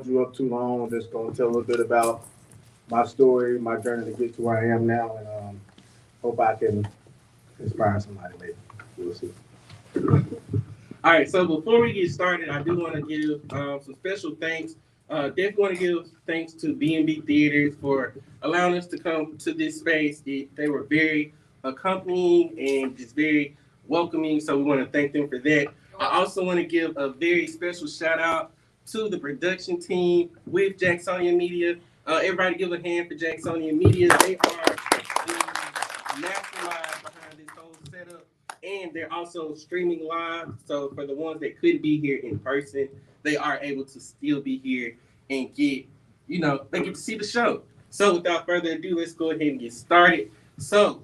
you up too long. I'm just gonna tell a little bit about my story, my journey to get to where I am now, and hope I can inspire somebody maybe. We'll see. All right, so before we get started, I do want to give some special thanks. Definitely want to give thanks to B&B Theaters for allowing us to come to this space. They were very accompanying and just very welcoming, so we want to thank them for that. I also want to give a very special shout out to the production team with Jacksonia Media. Everybody give a hand for Jacksonia Media. They are the mastermind behind this whole setup, and they're also streaming live. So for the ones that couldn't be here in person, they are able to still be here and they get to see the show. So without further ado, let's go ahead and get started. So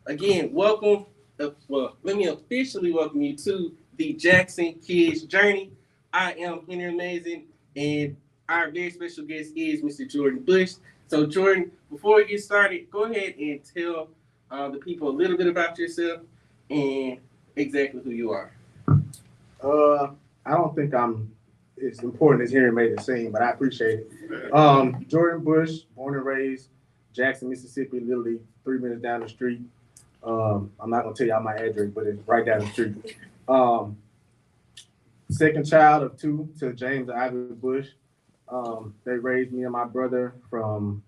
again, welcome. Let me officially welcome you to the Jackson Kids Journey. I am Henry Amazing, and our very special guest is Mr. Jordan Bush. So Jordan, before we get started, go ahead and tell the people a little bit about yourself and exactly who you are. I don't think I'm as important as Henry made it seem, but I appreciate it. Jordan Bush, born and raised Jackson, Mississippi, literally 3 minutes down the street. I'm not gonna tell y'all my address, but it's right down the street. Um, Second child of two to James and Ivy Bush. They raised me and my brother from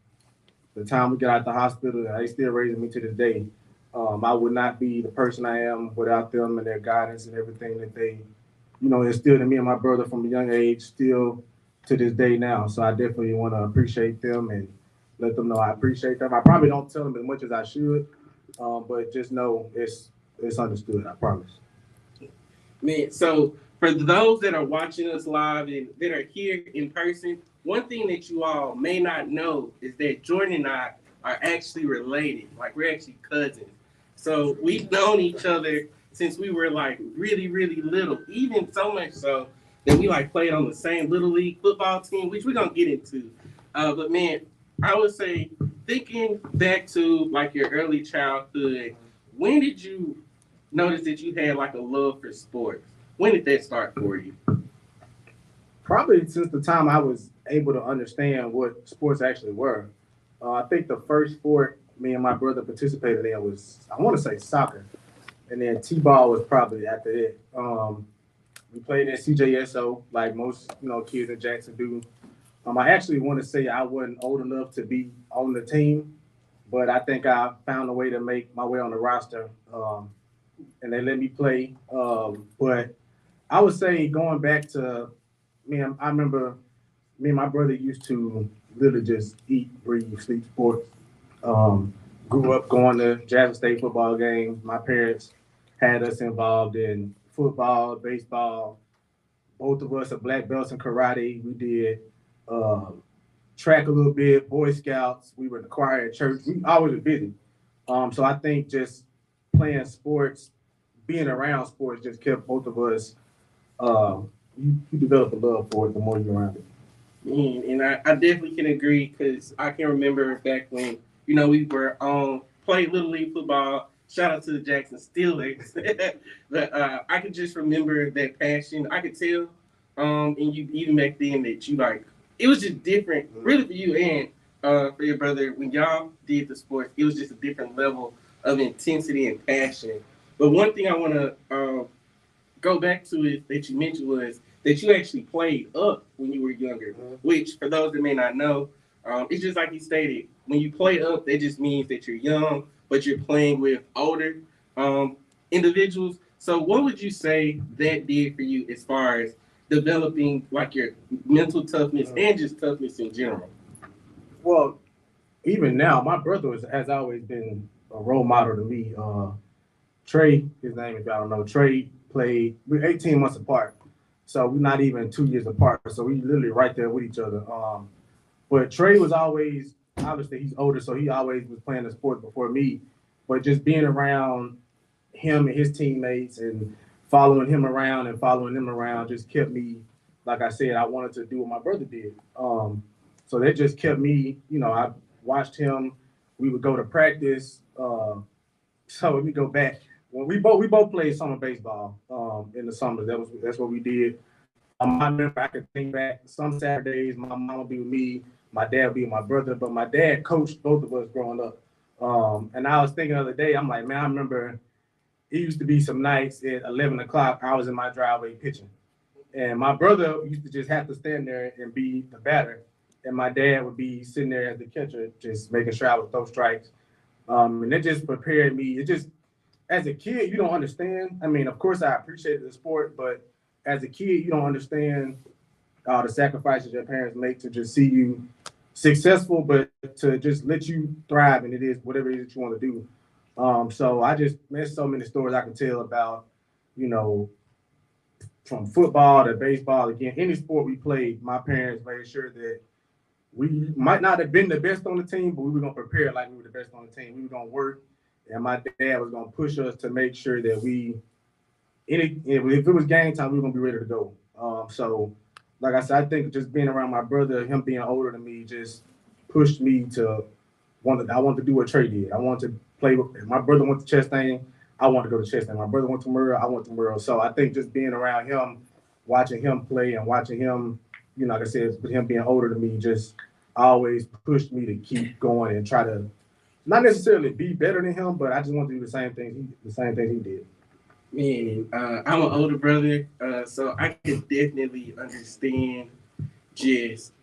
the time we got out the hospital. They still raising me to this day. I would not be the person I am without them and their guidance and everything that they, instilled in me and my brother from a young age, still to this day now. So I definitely want to appreciate them and let them know I appreciate them. I probably don't tell them as much as I should, but just know it's understood. I promise. Man, so for those that are watching us live and that are here in person, one thing that you all may not know is that Jordan and I are actually related. Like we're actually cousins. So we've known each other since we were like really, really little. Even so much so that we like played on the same little league football team, which we're gonna get into. But man, I would say thinking back to like your early childhood, when did you notice that you had like a love for sports? When did that start for you? Probably since the time I was able to understand what sports actually were. I think the first sport me and my brother participated in was, I want to say, soccer. And then T-ball was probably after it. We played in CJSO like most, kids in Jackson do. I actually want to say I wasn't old enough to be on the team, but I think I found a way to make my way on the roster, and they let me play. But I would say going back to I remember me and my brother used to literally just eat, breathe, sleep sports. Um, Grew up going to Jackson State football games. My parents had us involved in football, baseball. Both of us are black belts in karate. We did track a little bit, Boy Scouts. We were in the choir at church. We always were busy. So I think just playing sports, being around sports, just kept both of us. You develop a love for it the more you're around it. And I definitely can agree because I can remember back when we were on played little league football. Shout out to the Jackson Steelers. But I could just remember that passion. I could tell, and you even back then that you like it was just different, really for you and for your brother when y'all did the sports. It was just a different level of intensity and passion. But one thing I want to go back to it that you mentioned was that you actually played up when you were younger, which for those that may not know, it's just like you stated. When you play up, that just means that you're young, but you're playing with older individuals. So what would you say that did for you as far as developing like your mental toughness and just toughness in general? Well, even now, my brother has always been a role model to me. Trey, his name, if y'all don't know, Trey played, we're 18 months apart. So we're not even 2 years apart. So we literally right there with each other. But Trey was always, obviously he's older, so he always was playing the sport before me. But just being around him and his teammates and following them around just kept me, like I said, I wanted to do what my brother did. So that just kept me, I watched him. We would go to practice. So let me go back. When we both played summer baseball in the summer. That's what we did. I remember I could think back some Saturdays, my mom would be with me, my dad would be with my brother, but my dad coached both of us growing up. And I was thinking the other day, I'm like, man, I remember it used to be some nights at 11 o'clock, I was in my driveway pitching. And my brother used to just have to stand there and be the batter. And my dad would be sitting there as the catcher, just making sure I would throw strikes. And it just prepared me. It just, as a kid, you don't understand. I mean, of course, I appreciated the sport, but as a kid, you don't understand the sacrifices your parents make to just see you successful, but to just let you thrive, and it is whatever it is that you want to do. So there's so many stories I can tell about, you know, from football to baseball. Again, any sport we played, my parents made sure that we might not have been the best on the team, but we were gonna prepare like we were the best on the team. We were gonna work, and my dad was gonna push us to make sure that if it was game time, we were gonna be ready to go. So, like I said, I think just being around my brother, him being older than me, just pushed me to I wanted to do what Trey did. I wanted to play with my brother went to Chastain. I wanted to go to Chastain. My brother went to Murrell. I went to Murrell. So I think just being around him, watching him play and watching him, you know, like I said, with him being older than me, just always pushed me to keep going and try to not necessarily be better than him, but I just want to do the same thing he did. Man, I'm an older brother, so I can definitely understand just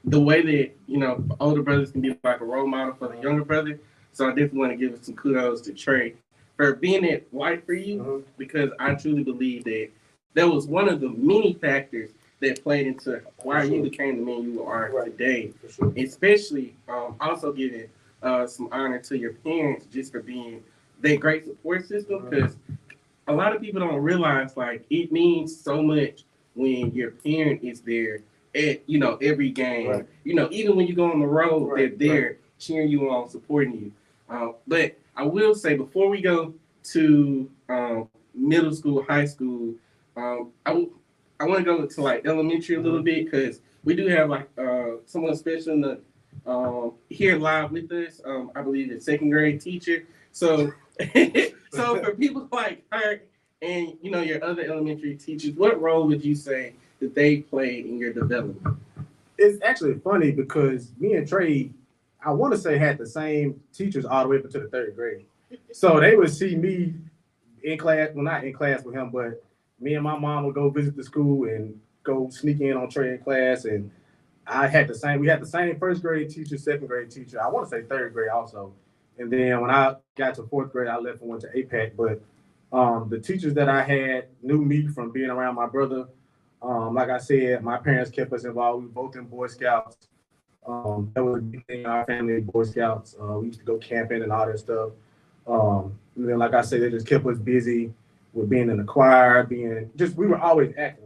the way that, you know, older brothers can be like a role model for the younger brother. So I definitely want to give some kudos to Trey for being that light for you, because I truly believe that was one of the many factors that played into why you became the man you are today. Especially also giving some honor to your parents just for being that great support system, because a lot of people don't realize like it means so much when your parent is there at, you know, every game. You know, even when you go on the road, they're there cheering you on, supporting you. But I will say before we go to middle school, high school, I want to go to like elementary a little bit, because we do have like someone special here live with us. I believe it's second grade teacher. So, so for people like her and, you know, your other elementary teachers, what role would you say that they played in your development? It's actually funny because me and Trey, I want to say, had the same teachers all the way up to the third grade. So they would see me in class, well, not in class with him, but me and my mom would go visit the school and go sneak in on Trey in class. And we had the same first grade teacher, second grade teacher. I want to say third grade also. And then when I got to fourth grade, I left and went to APAC. But the teachers that I had knew me from being around my brother. Like I said, my parents kept us involved. We were both in Boy Scouts. That was a big thing in our family, Boy Scouts. We used to go camping and all that stuff. And then, like I said, they just kept us busy with being in the choir, we were always active.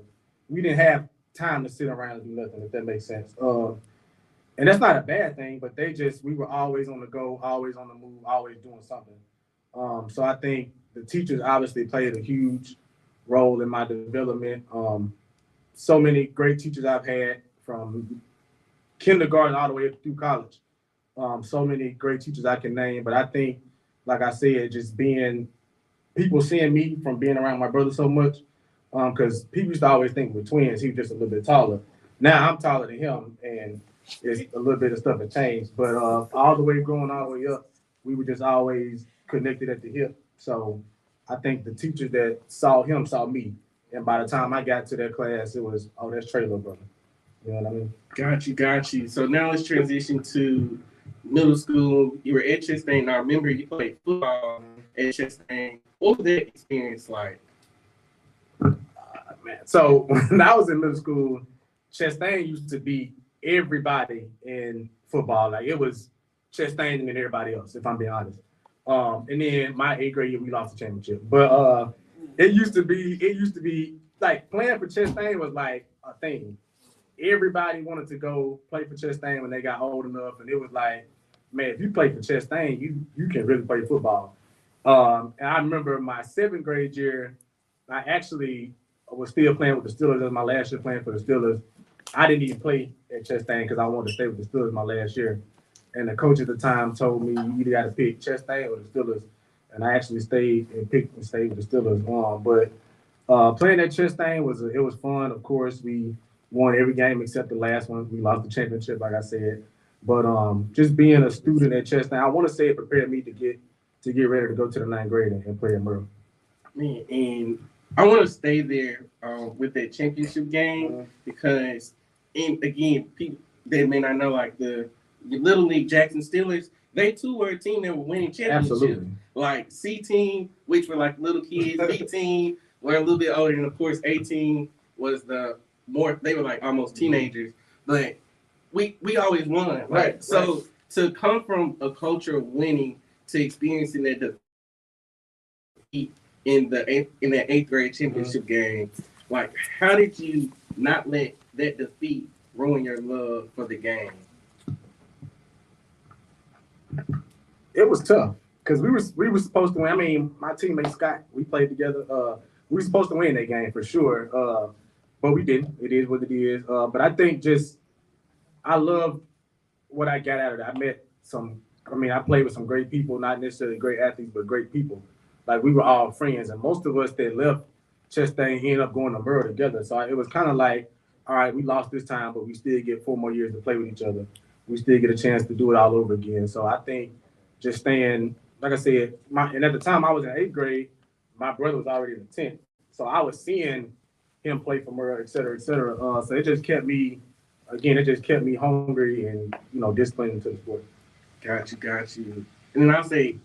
We didn't have time to sit around and do nothing, if that makes sense. And that's not a bad thing, but we were always on the go, always on the move, always doing something. So I think the teachers obviously played a huge role in my development. So many great teachers I've had from kindergarten all the way up through college. So many great teachers I can name, but I think, like I said, just people seeing me from being around my brother so much, because people used to always think we're twins. He was just a little bit taller. Now I'm taller than him, and it's a little bit of stuff has changed. But all the way growing all the way up, we were just always connected at the hip. So I think the teachers that saw him saw me. And by the time I got to that class, it was, oh, that's Trey, little brother. You know what I mean? Got you. So now let's transition to middle school. You were at Chastain. Now, I remember you played football at Chastain. What was that experience like? Man. So when I was in middle school, Chastain used to beat everybody in football. Like, it was Chastain and everybody else, if I'm being honest. And then my 8th grade year, we lost the championship. But it used to be like playing for Chastain was like a thing. Everybody wanted to go play for Chastain when they got old enough, and it was like, man, if you play for Chastain, you can really play football. And I remember my 7th grade year, I actually was still playing with the Steelers. That was my last year playing for the Steelers. I didn't even play at Chastain because I wanted to stay with the Steelers my last year. And the coach at the time told me, you either got to pick Chastain or the Steelers. And I actually stayed with the Steelers. But Playing that chess thing it was fun. Of course, we won every game except the last one. We lost the championship, like I said. But just being a student at chess thing, I want to say it prepared me to get ready to go to the ninth grade and play at Murray. Man, and I want to stay there with that championship game because, and again, people that may not know, like the Little League Jackson Steelers, they too were a team that were winning championships. Absolutely. Like C team, which were like little kids, B team were a little bit older, and of course A team was the more, they were like almost teenagers. But we always won. Right. So to come from a culture of winning to experiencing that defeat in that eighth grade championship game, like how did you not let that defeat ruin your love for the game? It was tough because we were supposed to win. I mean, my teammate Scott, we played together. We were supposed to win that game for sure, but we didn't. It is what it is. But I think I love what I got out of it. I met I played with some great people, not necessarily great athletes, but great people. Like we were all friends, and most of us that left Chastain ended up going to Murrow together. So it was kind of like, all right, we lost this time, but we still get 4 more years to play with each other. We still get a chance to do it all over again. So I think just staying, like I said, and at the time I was in 8th grade, my brother was already in the 10th. So I was seeing him play for Murrow, et cetera, et cetera. So it just kept me hungry and, disciplined into the sport. Got you. And then I'll say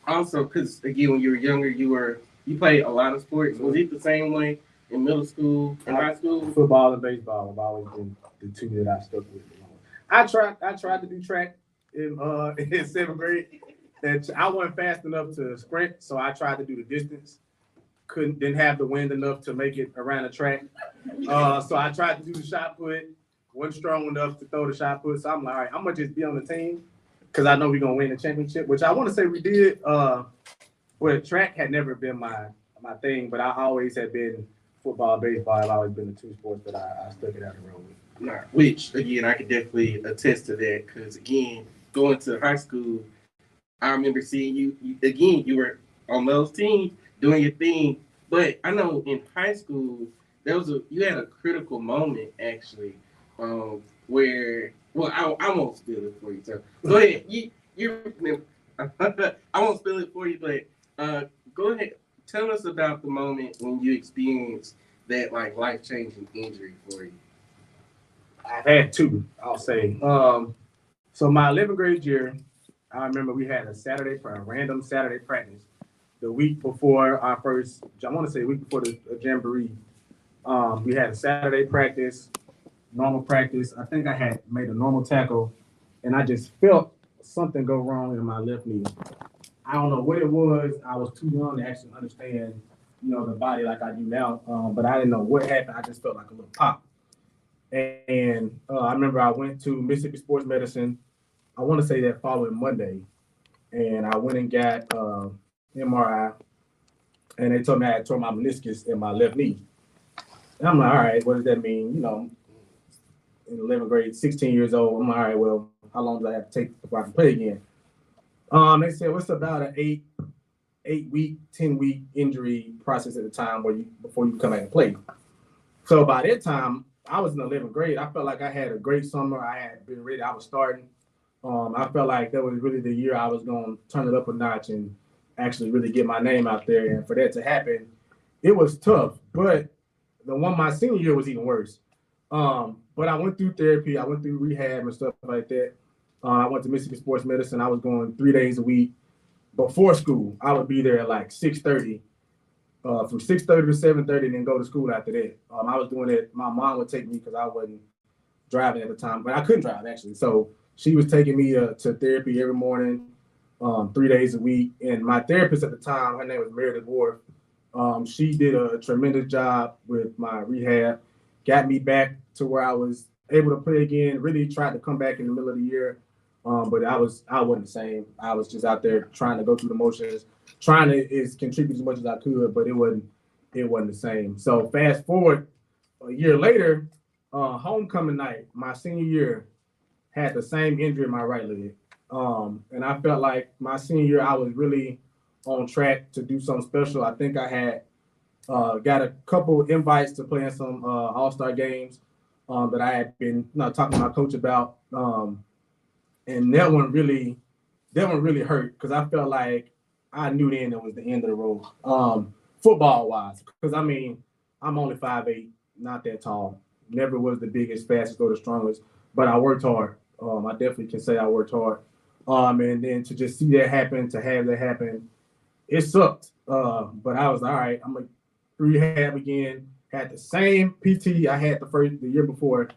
also, because again, when you were younger, you played a lot of sports. Was it the same way in middle school and high school? Football and baseball have always been the two that I stuck with. I tried to do track in 7th grade. And I wasn't fast enough to sprint, so I tried to do the distance. Didn't have the wind enough to make it around the track. So I tried to do the shot put. Wasn't strong enough to throw the shot put. So I'm like, all right, I'm gonna just be on the team because I know we're gonna win the championship, which I want to say we did. But track had never been my thing, but I always had been football, baseball. I've always been the two sports that I stuck it out the road with. Nah, which again, I could definitely attest to that because again, going to high school, I remember seeing you again. You were on those teams doing your thing, but I know in high school you had a critical moment actually, where I won't spill it for you. So go ahead, I won't spill it for you, but go ahead, tell us about the moment when you experienced that like life-changing injury for you. I've had two, I'll say. So my 11th grade year, I remember we had a random Saturday practice the week before our first, I want to say week before the jamboree. We had a Saturday practice, normal practice. I think I had made a normal tackle, and I just felt something go wrong in my left knee. I don't know what it was. I was too young to actually understand, the body like I do now. But I didn't know what happened. I just felt like a little pop. And I remember I went to Mississippi Sports Medicine, I want to say that following Monday, and I went and got MRI, and they told me I had torn my meniscus in my left knee. And I'm like, all right, what does that mean? In 11th grade, 16 years old, I'm like, all right, well, how long do I have to take before I can play again? They said, what's about an 8-week, 10-week injury process at the time before you come back and play. So by that time, I was in 11th grade. I felt like I had a great summer. I had been ready. I was starting. I felt like that was really the year I was going to turn it up a notch and actually really get my name out there. And for that to happen, it was tough. But my senior year was even worse. But I went through therapy. I went through rehab and stuff like that. I went to Mississippi Sports Medicine. I was going 3 days a week. Before school, I would be there at like 6:30. From 6:30 to 7:30, and then go to school after that. I was doing it. My mom would take me because I wasn't driving at the time, but I couldn't drive actually. So she was taking me to therapy every morning, 3 days a week. And my therapist at the time, her name was Meredith Ward. She did a tremendous job with my rehab, got me back to where I was able to play again. Really tried to come back in the middle of the year, but I wasn't the same. I was just out there trying to go through the motions, trying to contribute as much as I could, but it wasn't the same. So fast forward a year later, homecoming night, my senior year, had the same injury in my right leg. And I felt like my senior year, I was really on track to do something special. I think I had Got a couple invites to play in some All-Star games that I had been talking to my coach about. And that one really hurt because I felt like I knew then it was the end of the road, football wise. Because I mean, I'm only 5'8", not that tall. Never was the biggest, fastest, or the strongest, but I worked hard. I definitely can say I worked hard. And then to just see that happen, to have that happen, it sucked. But I was all right. I'm gonna rehab again. Had the same PT I had the year before.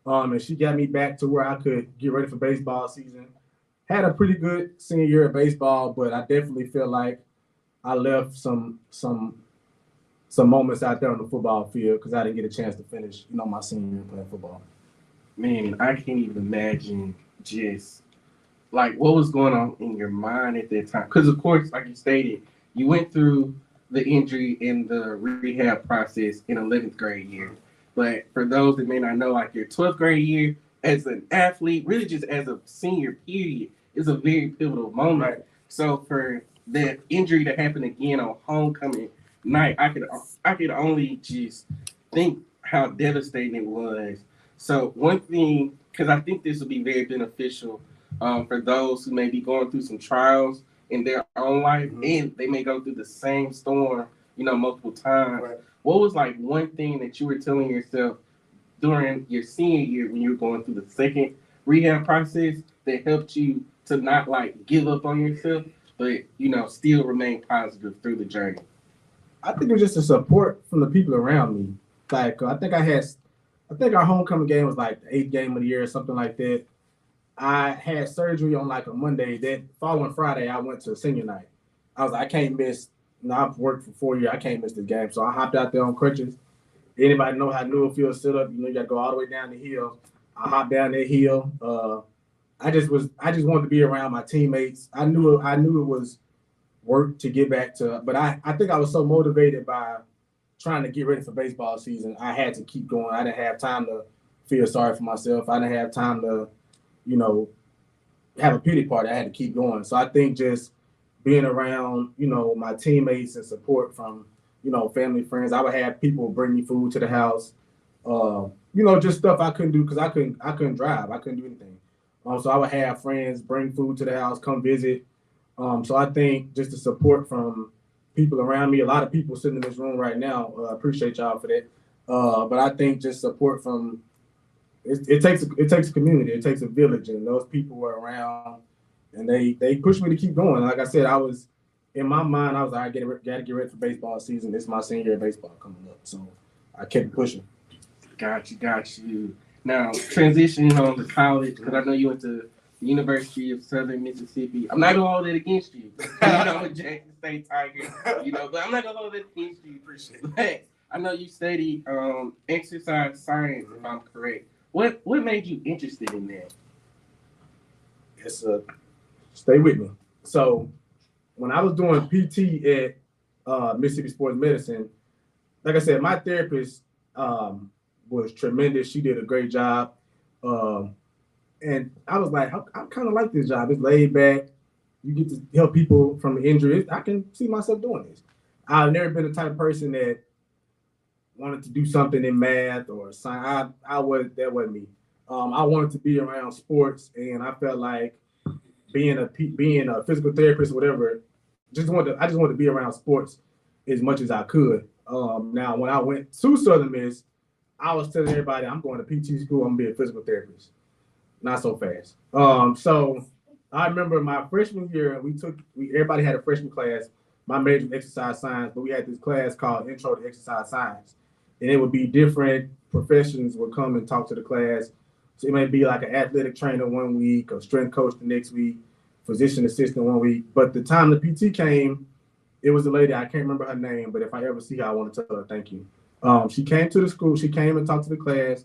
And she got me back to where I could get ready for baseball season. Had a pretty good senior year of baseball, but I definitely feel like I left some moments out there on the football field because I didn't get a chance to finish, my senior year playing football. Man, I can't even imagine just like what was going on in your mind at that time. Because of course, like you stated, you went through the injury in the rehab process in 11th grade year. But for those that may not know, like your 12th grade year as an athlete, really just as a senior period, is a very pivotal moment. Right. So for that injury to happen again on homecoming night, I could only just think how devastating it was. So one thing, because I think this will be very beneficial for those who may be going through some trials in their own life, and they may go through the same storm, multiple times. Right. What was like one thing that you were telling yourself during your senior year when you were going through the second rehab process that helped you to not like give up on yourself, but still remain positive through the journey? I think it was just the support from the people around me. Like I think our homecoming game was like the 8th game of the year or something like that. I had surgery on like a Monday. That following Friday, I went to senior night. I was like, I can't miss. I've worked for 4 years. I can't miss this game. So I hopped out there on crutches. Anybody know how Newell Field sit up? You got to go all the way down the hill. I hopped down that hill. I just wanted to be around my teammates. I knew it was work to get back to, but I think I was so motivated by trying to get ready for baseball season. I had to keep going. I didn't have time to feel sorry for myself. I didn't have time to, have a pity party. I had to keep going. So I think just being around, my teammates and support from, family, friends. I would have people bring me food to the house. Just stuff I couldn't do because I couldn't drive. I couldn't do anything. So I would have friends bring food to the house, come visit. So I think just the support from people around me, a lot of people sitting in this room right now, appreciate y'all for that. But I think just support from it takes a community, it takes a village, and those people were around, and they pushed me to keep going. Like I said, I was in my mind, I was like, gotta get ready for baseball season. This is my senior year of baseball coming up, so I kept pushing. Got you. Now transitioning on to college, because I know you went to the University of Southern Mississippi. I'm not gonna hold it against you, Jackson State Tigers. But I'm not gonna hold it against you. Appreciate it. But I know you studied exercise science, if I'm correct. What made you interested in that? Stay with me. So when I was doing PT at Mississippi Sports Medicine, like I said, my therapist was tremendous. She did a great job. And I was like, I kind of like this job. It's laid back. You get to help people from the injuries. I can see myself doing this. I've never been the type of person that wanted to do something in math or science. That wasn't me. I wanted to be around sports, and I felt like being a physical therapist or whatever, I just wanted to be around sports as much as I could. Now, when I went to Southern Miss, I was telling everybody I'm going to PT school. I'm gonna be a physical therapist. Not so fast. So I remember my freshman year, everybody had a freshman class. My major was exercise science, but we had this class called Intro to Exercise Science. And it would be different professions would come and talk to the class. So it may be like an athletic trainer one week, a strength coach the next week, physician assistant one week. But the time the PT came, it was a lady, I can't remember her name, but if I ever see her, I want to tell her thank you. She came to the school, she came and talked to the class.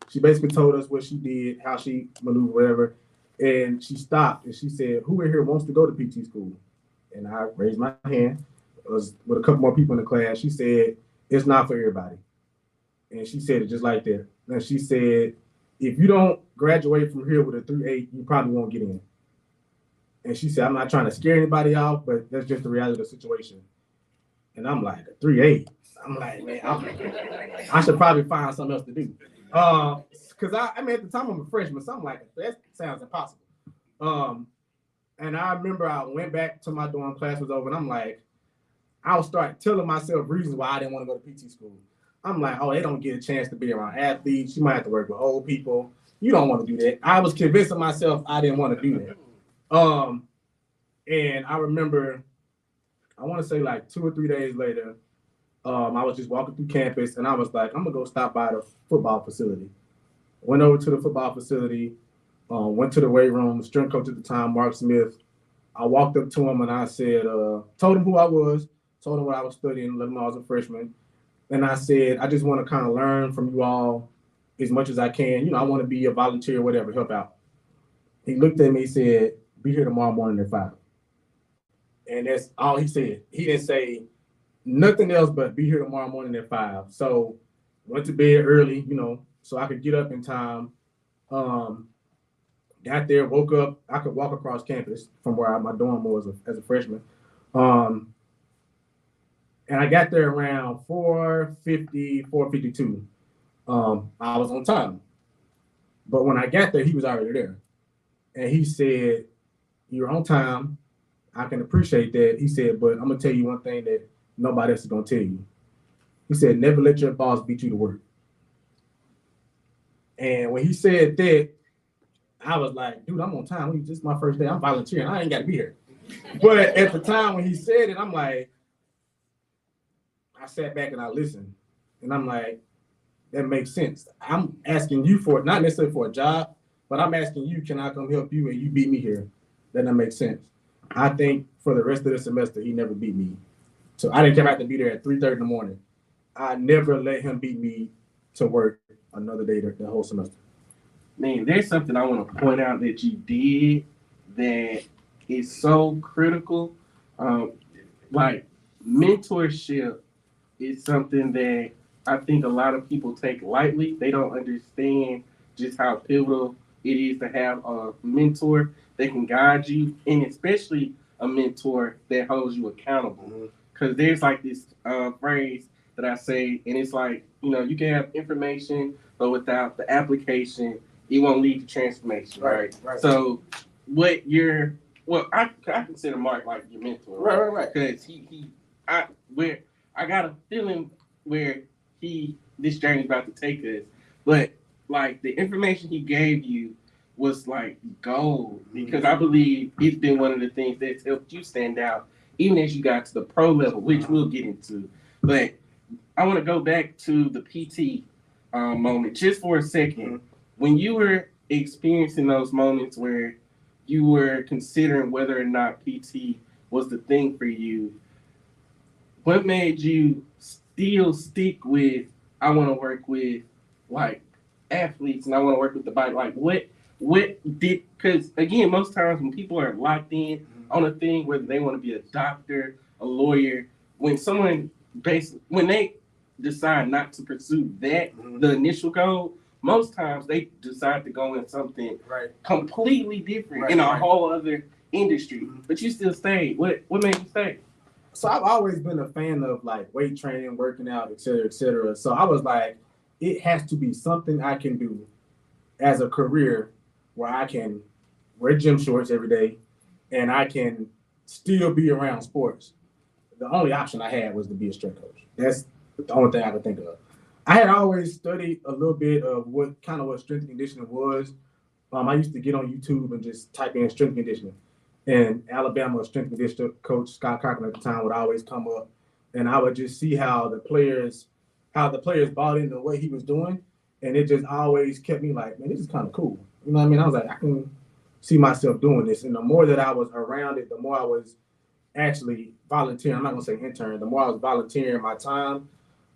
She basically told us what she did, how she maneuvered, whatever. And she stopped and she said, who in here wants to go to PT school? And I raised my hand. It was with a couple more people in the class. She said, it's not for everybody. And she said it just like that. And she said, if you don't graduate from here with a 3.8, you probably won't get in. And she said, I'm not trying to scare anybody off, but that's just the reality of the situation. And I'm like, a 3.8? I'm like, man, I should probably find something else to do. Because I mean, at the time I'm a freshman, so I'm like, that sounds impossible. And I remember I went back to my dorm, class was over, and I'm like, I'll start telling myself reasons why I didn't want to go to PT school. I'm like, oh, they don't get a chance to be around athletes. You might have to work with old people. You don't want to do that. I was convincing myself I didn't want to do that. And I remember, I want to say like 2 or 3 days later, I was just walking through campus and I was like, I'm gonna go stop by the football facility. Went over to the football facility, went to the weight room, strength coach at the time, Mark Smith. I walked up to him and I said, told him who I was, told him what I was studying, let him know I was a freshman. And I said, I just want to kind of learn from you all as much as I can. You know, I want to be a volunteer, whatever, help out. He looked at me, he said, be here tomorrow morning at 5. And that's all he said. He didn't say nothing else but be here tomorrow morning at 5. So went to bed early, you know, so I could get up in time. Got there, woke up. I could walk across campus from where my dorm was as a freshman. And I got there around 4:50, 4:52. I was on time. But when I got there, he was already there. And he said, you're on time. I can appreciate that. He said, but I'm going to tell you one thing that nobody else is going to tell you. He said, never let your boss beat you to work. And when he said that, I was like, dude, I'm on time. This is my first day. I'm volunteering. I ain't got to be here. But at the time when he said it, I'm like, I sat back and I listened. And I'm like, that makes sense. I'm asking you for it, not necessarily for a job, but I'm asking you, can I come help you and you beat me here? Then that makes sense. I think for the rest of the semester, he never beat me. So I didn't come out to be there at 3:30 in the morning. I never let him beat me to work another day the whole semester. Man, there's something I want to point out that you did that is so critical. Like mentorship is something that I think a lot of people take lightly. They don't understand just how pivotal it is to have a mentor that can guide you, and especially a mentor that holds you accountable. Because there's like this phrase that I say, and it's like, you know, you can have information, but without the application, it won't lead to transformation, right? So what I consider Mark like your mentor, Right. Because I got a feeling where this journey is about to take us, but like the information he gave you was like gold, because I believe it's been one of the things that's helped you stand out, even as you got to the pro level, which we'll get into. But I want to go back to the PT moment just for a second. When you were experiencing those moments where you were considering whether or not PT was the thing for you, what made you still stick with, I want to work with like athletes and I want to work with the body? Like what did, because again, most times when people are locked in on a thing, whether they want to be a doctor, a lawyer, when they decide not to pursue that, the initial goal, most times they decide to go in something completely different in a whole other industry. But you still stayed. What made you stay? So I've always been a fan of like weight training, working out, et cetera, et cetera. So I was like, it has to be something I can do as a career where I can wear gym shorts every day and I can still be around sports. The only option I had was to be a strength coach. That's the only thing I could think of. I had always studied a little bit of what strength conditioning was. I used to get on YouTube and just type in strength conditioning. And Alabama strength conditioning coach Scott Cochran at the time would always come up, and I would just see how the players bought into the way he was doing, and it just always kept me like, man, this is kind of cool. You know what I mean? I was like, I can see myself doing this. And the more that I was around it, the more I was actually volunteering. I'm not gonna say intern. The more I was volunteering my time,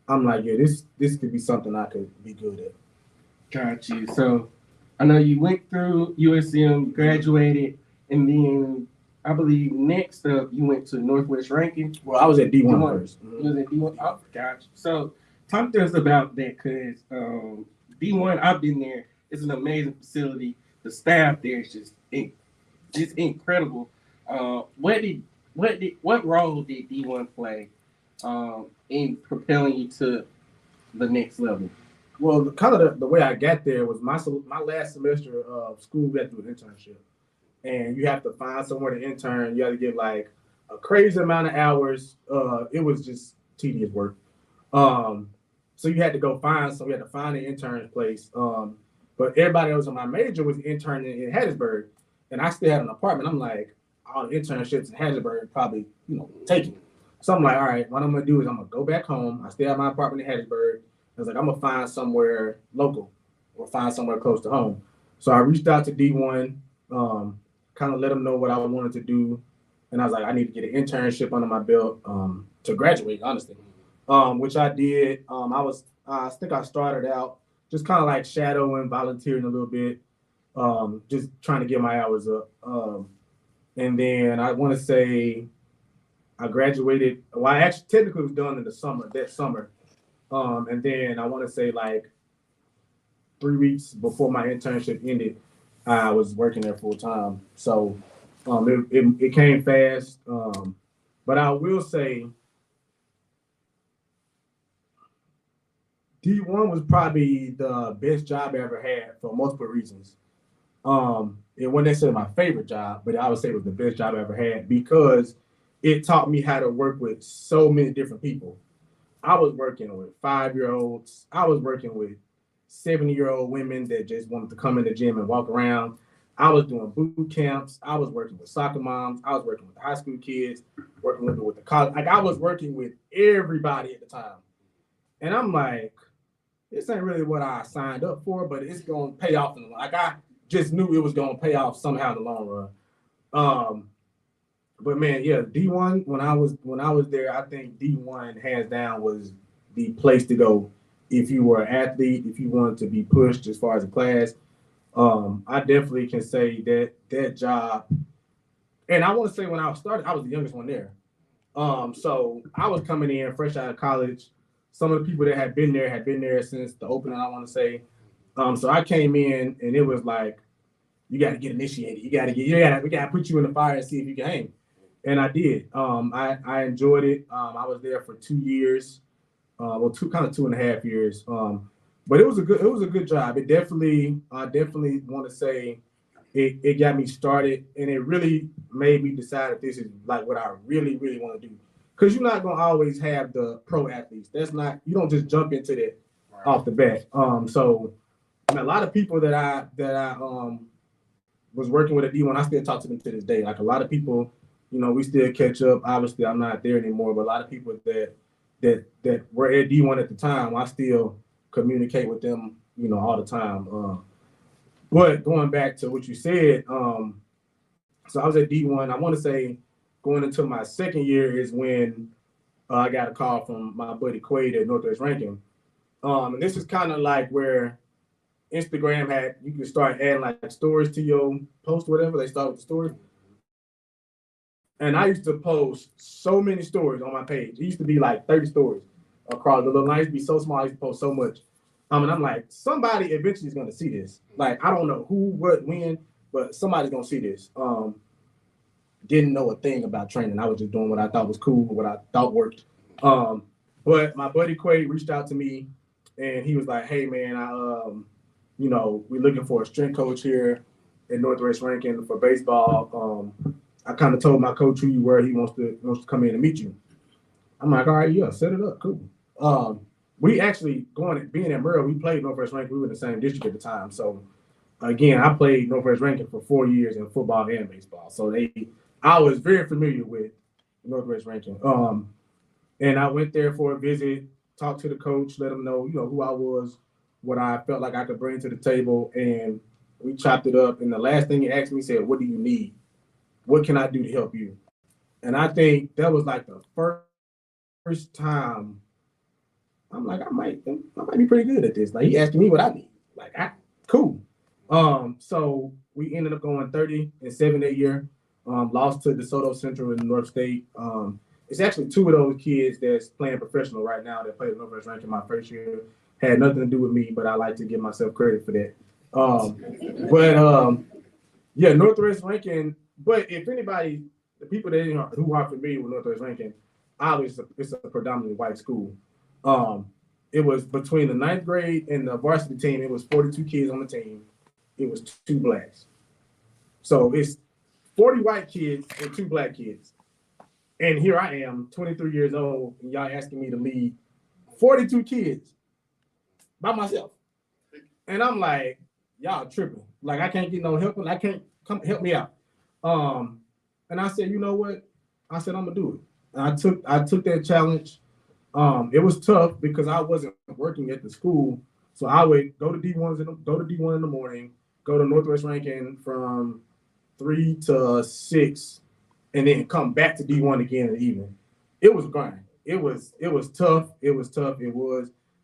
I'm like, yeah, this could be something I could be good at. Got you. So I know you went through USM, graduated, and then I believe next up you went to Northwest Rankin. Well, I was at D1 first. You was at D1? Oh, got you. So talk to us about that, because D1, I've been there. It's an amazing facility. The staff there is just incredible. What role did D1 play in propelling you to the next level? Well, the way I got there was my last semester of school. We had to do an internship, and you have to find somewhere to intern. You have to get like a crazy amount of hours. It was just tedious work. So you had to go find some. You had to find an intern's place. But everybody else in my major was interning in Hattiesburg, and I still had an apartment. I'm like, all the internships in Hattiesburg probably taken. So I'm like, all right, what I'm gonna do is I'm gonna go back home. I still have my apartment in Hattiesburg. I was like, I'm gonna find somewhere local or find somewhere close to home. So I reached out to D1, kind of let them know what I wanted to do, and I was like, I need to get an internship under my belt to graduate, honestly, which I did. I think I started out just kind of like shadowing, volunteering a little bit, just trying to get my hours up. And then I want to say I graduated. Well, I actually technically was done in the summer, that summer. And then I want to say like 3 weeks before my internship ended, I was working there full time. So it came fast. But I will say D1 was probably the best job I ever had for multiple reasons. It wasn't necessarily my favorite job, but I would say it was the best job I ever had because it taught me how to work with so many different people. I was working with 5-year-olds. I was working with 70-year-old women that just wanted to come in the gym and walk around. I was doing boot camps. I was working with soccer moms. I was working with the high school kids, working with the college. Like I was working with everybody at the time. And I'm like, this ain't really what I signed up for, but it's gonna pay off in the long. Like I just knew it was gonna pay off somehow in the long run. But man, yeah, D1 when I was there, I think D1 hands down was the place to go if you were an athlete, if you wanted to be pushed as far as a class. I definitely can say that job, and I want to say when I started, I was the youngest one there. So I was coming in fresh out of college. Some of the people that had been there since the opening, I want to say. So I came in and it was like, you got to get initiated. We got to put you in the fire and see if you can hang. And I did. I enjoyed it. I was there for 2 years, kind of 2.5 years. But it was a good job. I definitely want to say it got me started, and it really made me decide if this is like what I really, really want to do. Because you're not gonna always have the pro athletes. You don't just jump into that off the bat. So I mean, a lot of people that I was working with at D1, I still talk to them to this day. Like a lot of people, we still catch up. Obviously, I'm not there anymore, but a lot of people that were at D1 at the time, I still communicate with them, all the time. But going back to what you said, so I was at D1. I want to say going into my second year is when I got a call from my buddy Quaid at Northwest Rankin. And this is kind of like where Instagram you could start adding like stories to your post, whatever. They start with the story. And I used to post so many stories on my page. It used to be like 30 stories across the little line. It used to be so small. I used to post so much. And I'm like, somebody eventually is going to see this. Like, I don't know who, what, when, but somebody's going to see this. Didn't know a thing about training. I was just doing what I thought was cool, what I thought worked. But my buddy Quaid reached out to me, and he was like, hey, man, we're looking for a strength coach here at Northwest Rankin for baseball. I kind of told my coach who you were. He wants to come in and meet you. I'm like, all right, yeah, set it up. Cool. We actually being at Murrah, we played Northwest Rankin. We were in the same district at the time. So again, I played Northwest Rankin for 4 years in football and baseball. So I was very familiar with Northwest Rankin. And I went there for a visit, talked to the coach, let him know, who I was, what I felt like I could bring to the table, and we chopped it up. And the last thing he asked me, he said, what do you need? What can I do to help you? And I think that was like the first time I'm like, I might be pretty good at this. Like, he asking me what I need. Like, cool. So we ended up going 30-7 that year. Lost to DeSoto Central in North State. It's actually 2 of those kids that's playing professional right now that played at Northwest Rankin my first year. Had nothing to do with me, but I like to give myself credit for that. Northwest Rankin. But if anybody, the people who are familiar with Northwest Rankin, obviously it's a predominantly white school. It was between the ninth grade and the varsity team. It was 42 kids on the team. It was two blacks. So it's 40 white kids and two black kids. And here I am, 23 years old, and y'all asking me to lead 42 kids by myself. And I'm like, y'all tripping. Like, I can't get no help. I can't come help me out. And I said, you know what? I said, I'm gonna do it. And I took that challenge. It was tough because I wasn't working at the school. So I would go to D1 in the morning, go to Northwest Rankin from 3 to 6, and then come back to D1 again in the evening. It was grind. It was tough. It was,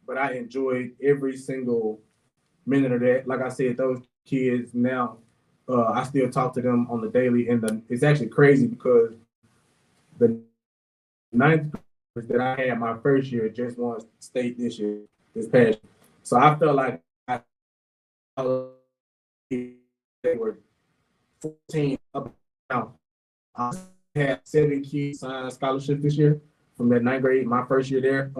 but I enjoyed every single minute of that. Like I said, those kids now, I still talk to them on the daily, and it's actually crazy because the ninth that I had my first year just won state this past year. So I felt like they were 14 up now. I had 7 kids sign scholarships this year from that ninth grade, my first year there.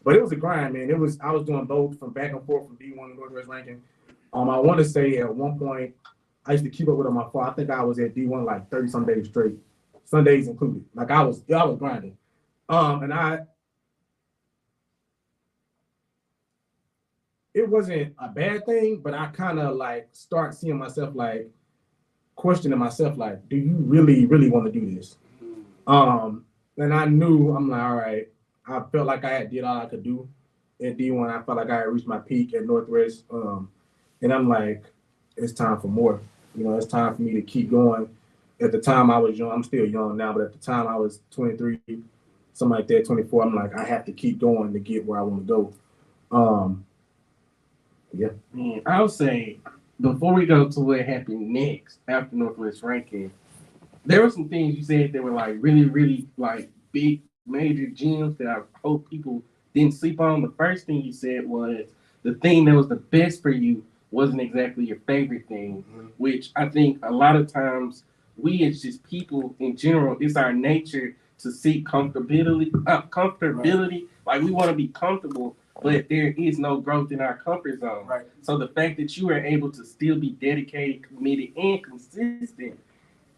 But it was a grind, man. I was doing both from back and forth from D1 to Northwest Rankin. I want to say at one point I used to keep up with them on my phone. I think I was at D1 like 30 some days straight, Sundays included. Like I was grinding. It wasn't a bad thing, but I kind of like start seeing myself like questioning myself, like, do you really, really want to do this? And I knew, I'm like, all right, I felt like I did all I could do at D1. I felt like I had reached my peak at Northwest. And I'm like, it's time for more. You know, it's time for me to keep going. At the time I was young, I'm still young now, but at the time I was 23, something like that, 24. I'm like, I have to keep going to get where I want to go. Yeah. Man, I would say before we go to what happened next after Northwest Rankin, there were some things you said that were like really, really like big major gems that I hope people didn't sleep on. The first thing you said was the thing that was the best for you wasn't exactly your favorite thing, which I think a lot of times we as just people in general, it's our nature to seek comfortability. Right. Like we want to be comfortable, but there is no growth in our comfort zone. Right. So the fact that you are able to still be dedicated, committed, and consistent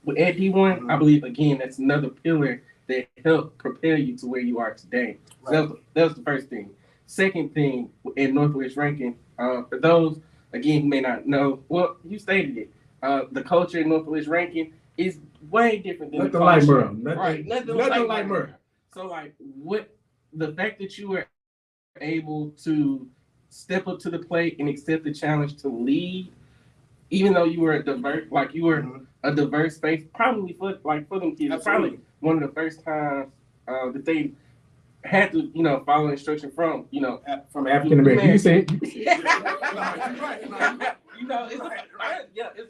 at D1, I believe again that's another pillar that helped propel you to where you are today. Right. So that was the first thing. Second thing at Northwest Rankin, for those again who may not know, well, you stated it. The culture at Northwest Rankin is way different than nothing the culture. Like Murrah. Right, nothing like Murrah. So like, what the fact that you were able to step up to the plate and accept the challenge to lead, even though you were a diverse space, probably for them kids, probably one of the first times that they had to, follow instruction from African American. You say it. It's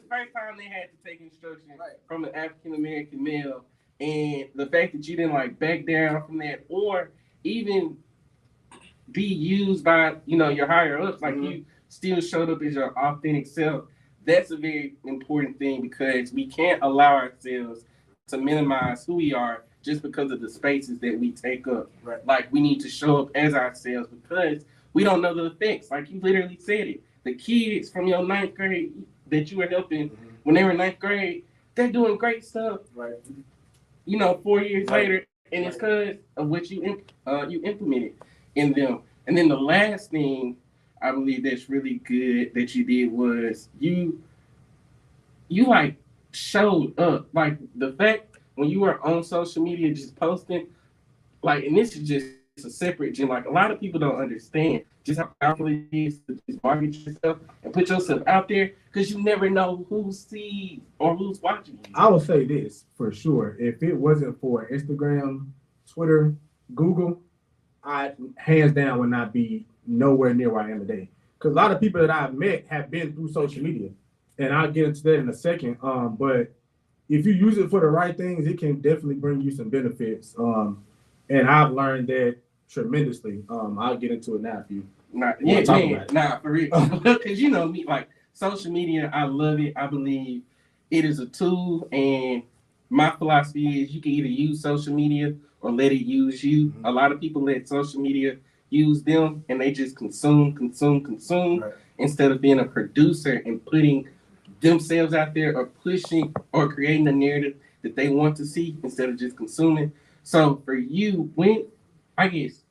the first time they had to take instruction from an African American male, and the fact that you didn't back down from that, or even be used by your higher ups, you still showed up as your authentic self. That's a very important thing because we can't allow ourselves to minimize who we are just because of the spaces that we take up. Right. Like we need to show up as ourselves because we don't know the effects. Like you literally said it. The kids from your ninth grade that you were helping when they were in ninth grade, they're doing great stuff. Right. 4 years later, and it's because of what you implemented in them. And then the last thing I believe that's really good that you did was you showed up. Like the fact when you were on social media just posting, and this is just a separate gym. Like a lot of people don't understand just how powerful it is to just market yourself and put yourself out there because you never know who sees or who's watching you. I will say this for sure. If it wasn't for Instagram, Twitter, Google, I hands down would not be nowhere near where I am today. Because a lot of people that I've met have been through social media. And I'll get into that in a second. But if you use it for the right things, it can definitely bring you some benefits. And I've learned that tremendously. I'll get into it now if you want to talk about it. Nah, for real. Because you know me, social media, I love it. I believe it is a tool. And my philosophy is you can either use social media or let it use you. A lot of people let social media use them and they just consume Right. instead of being a producer and putting themselves out there or pushing or creating a narrative that they want to see instead of just consuming. So for you, when I guess